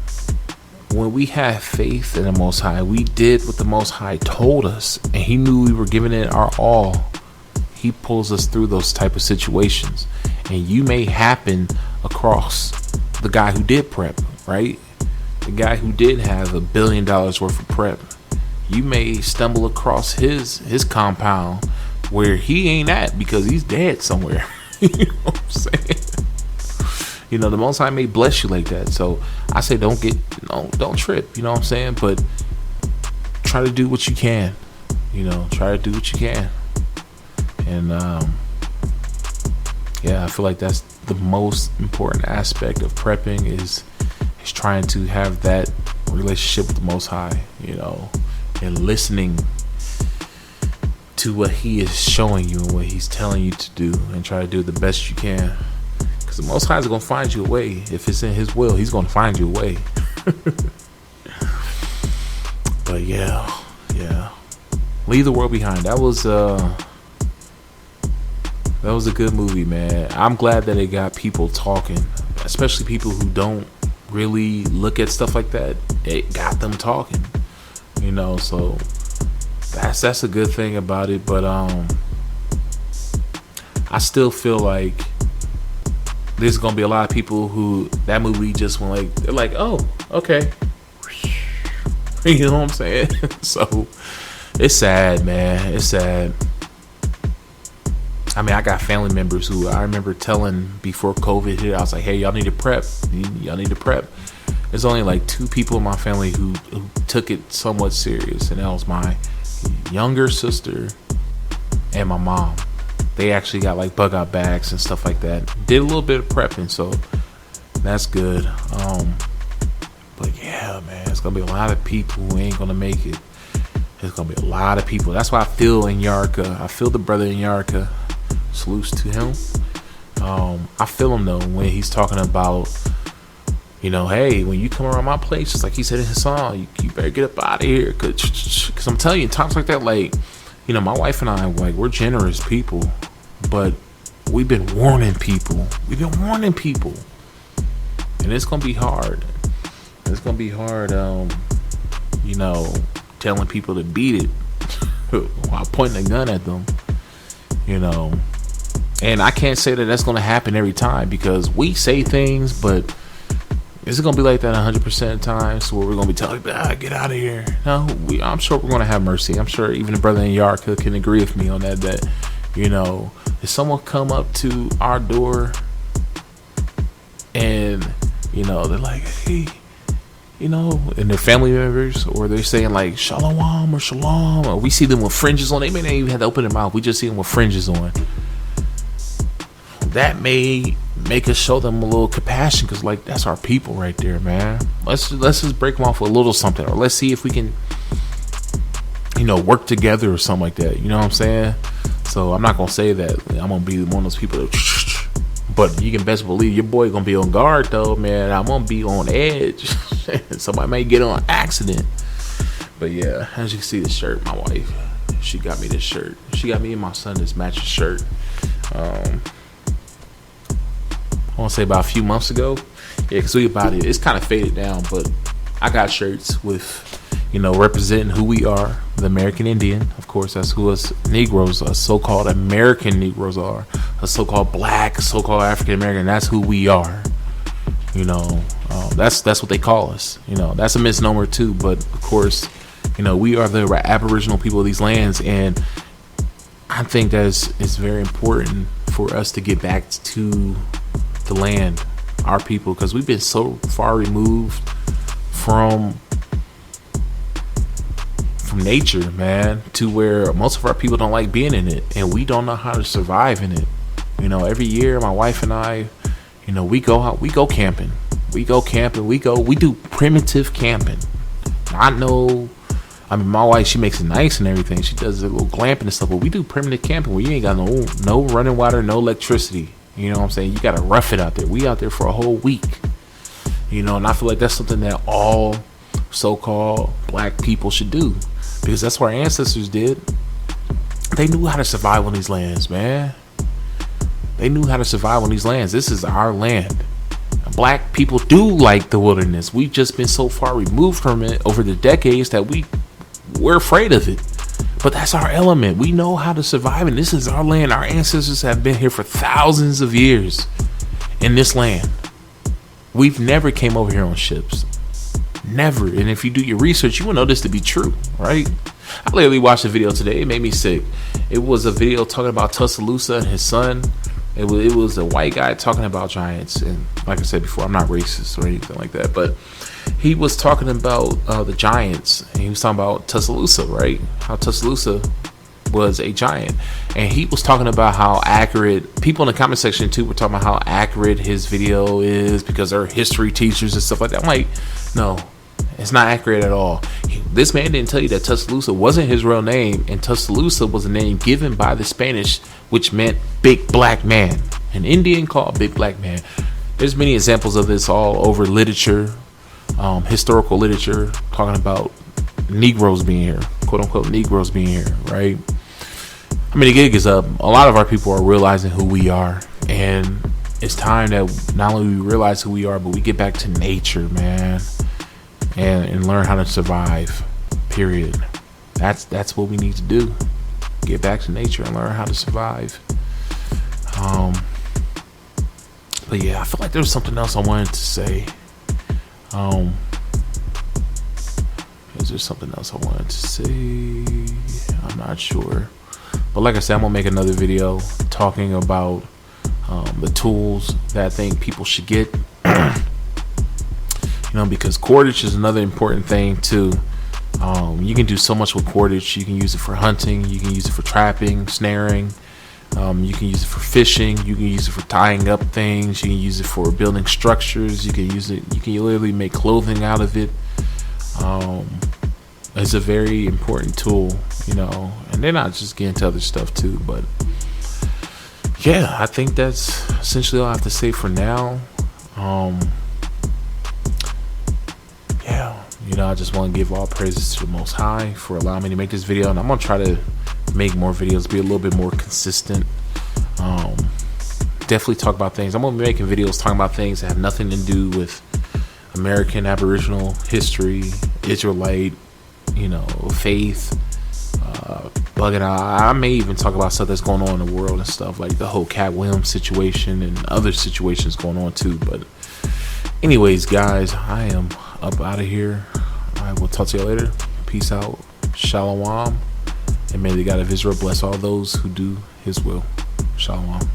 when we have faith in the Most High, we did what the Most High told us, and He knew we were giving it our all. He pulls us through those type of situations. And you may happen across the guy who did prep, right? The guy who did have $1 billion worth of prep. You may stumble across his compound where he ain't at because he's dead somewhere. You know what I'm saying? The Most High may bless you like that. So I say don't trip, you know what I'm saying? But try to do what you can. Try to do what you can. And I feel like that's the most important aspect of prepping is trying to have that relationship with the Most High, and listening to what He is showing you and what He's telling you to do, and try to do the best you can. Because the Most High is going to find you a way. If it's in His will, He's going to find you a way. But yeah. Leave the World Behind. That was a good movie, man. I'm glad that it got people talking, especially people who don't really look at stuff like that. It got them talking, so that's a good thing about it. But I still feel like there's gonna be a lot of people who that movie just went like, they're like, oh, okay. You know what I'm saying? So it's sad, man. It's sad. I mean, I got family members who I remember telling before COVID hit, I was like, hey, y'all need to prep. Y'all need to prep. There's only like 2 people in my family who took it somewhat serious, and that was my younger sister and my mom. They actually got like bug out bags and stuff like that. Did a little bit of prepping, so that's good. But yeah, man, it's gonna be a lot of people who ain't gonna make it. There's gonna be a lot of people. That's why I feel Inyarka. I feel the brother Inyarka. Salutes to him. I feel him though when he's talking about, hey, when you come around my place, just like he said in his song, you better get up out of here, cause I'm telling you, times like that, like, my wife and I, like, we're generous people, but we've been warning people, and it's gonna be hard. It's gonna be hard, telling people to beat it while pointing a gun at them, And I can't say that that's going to happen every time, because we say things, but is it going to be like that 100% of the time? So we're going to be telling people, get out of here. No, I'm sure we're going to have mercy. I'm sure even the brother in Yarka can agree with me on that, if someone come up to our door and, they're like, hey, and their family members, or they're saying like shalom or shalom, or we see them with fringes on. They may not even have to open their mouth. We just see them with fringes on. That may make us show them a little compassion, because like, that's our people right there, man. Let's just break them off with a little something, or let's see if we can work together or something like that. You know what I'm saying? So I'm not gonna say that I'm gonna be one of those people that, but you can best believe your boy gonna be on guard though, man. I'm gonna be on edge. Somebody may get on accident. But yeah, as you can see, the shirt, my wife, she got me this shirt. She got me and my son this matching shirt. I want to say about a few months ago. Yeah, because we about it. It's kind of faded down, but I got shirts with, representing who we are, the American Indian. Of course, that's who us Negroes, us so-called American Negroes are. Us so-called black, so-called African American. That's who we are. That's what they call us. That's a misnomer too. But of course, we are the Aboriginal people of these lands, and I think that it's very important for us to get back to the land, our people, because we've been so far removed from nature, man, to where most of our people don't like being in it, and we don't know how to survive in it. Every year my wife and I, we go out, we go camping, we do primitive camping. I know. I mean, my wife, she makes it nice and everything. She does a little glamping and stuff, but we do primitive camping where you ain't got no running water, no electricity. You know what I'm saying? You gotta rough it out there. We out there for a whole week. You know, and I feel like that's something that all so-called black people should do, because that's what our ancestors did. They knew how to survive on these lands, man. They knew how to survive on these lands. This is our land. Black people do like the wilderness. We've just been so far removed from it over the decades that we're afraid of it. But that's our element. We know how to survive, and this is our land. Our ancestors have been here for thousands of years in this land. We've never came over here on ships. Never. And if you do your research, you will know this to be true, right? I literally watched a video today. It made me sick. It was a video talking about Tuscaloosa and his son. It was a white guy talking about giants. And like I said before, I'm not racist or anything like that, but he was talking about the giants, and he was talking about Tuscaloosa, right? How Tuscaloosa was a giant, and he was talking about how accurate, people in the comment section too were talking about how accurate his video is because they're history teachers and stuff like that. I'm like, no, it's not accurate at all. This man didn't tell you that Tuscaloosa wasn't his real name, and Tuscaloosa was a name given by the Spanish, which meant big black man, an Indian called big black man. There's many examples of this all over literature, historical literature, talking about Negroes being here, quote unquote Negroes being here, right? I mean, the gig is up. A lot of our people are realizing who we are, and it's time that not only we realize who we are, but we get back to nature, man, and learn how to survive. Period. That's what we need to do. Get back to nature and learn how to survive. But yeah, I feel like there was something else I wanted to say. Is there something else I wanted to say? I'm not sure. But like I said, I'm gonna make another video talking about the tools that I think people should get. You know, because cordage is another important thing too. You can do so much with cordage. You can use it for hunting. You can use it for trapping, snaring. You can use it for fishing. You can use it for tying up things. You can use it for building structures. You can use it. You can literally make clothing out of it. It's a very important tool, you know. And they're not just getting to other stuff too, but yeah, I think that's essentially all I have to say for now. Yeah, you know, I just want to give all praises to the Most High for allowing me to make this video, and I'm gonna try to make more videos, be a little bit more consistent. Definitely talk about things. I'm gonna be making videos talking about things that have nothing to do with American Aboriginal history, Israelite, you know, faith, bugging out. I may even talk about stuff that's going on in the world and stuff, like the whole Cat Williams situation and other situations going on too. But anyways, guys, I am up out of here. I will talk to you later. Peace out. Shalom. And may the God of Israel bless all those who do his will. Shalom.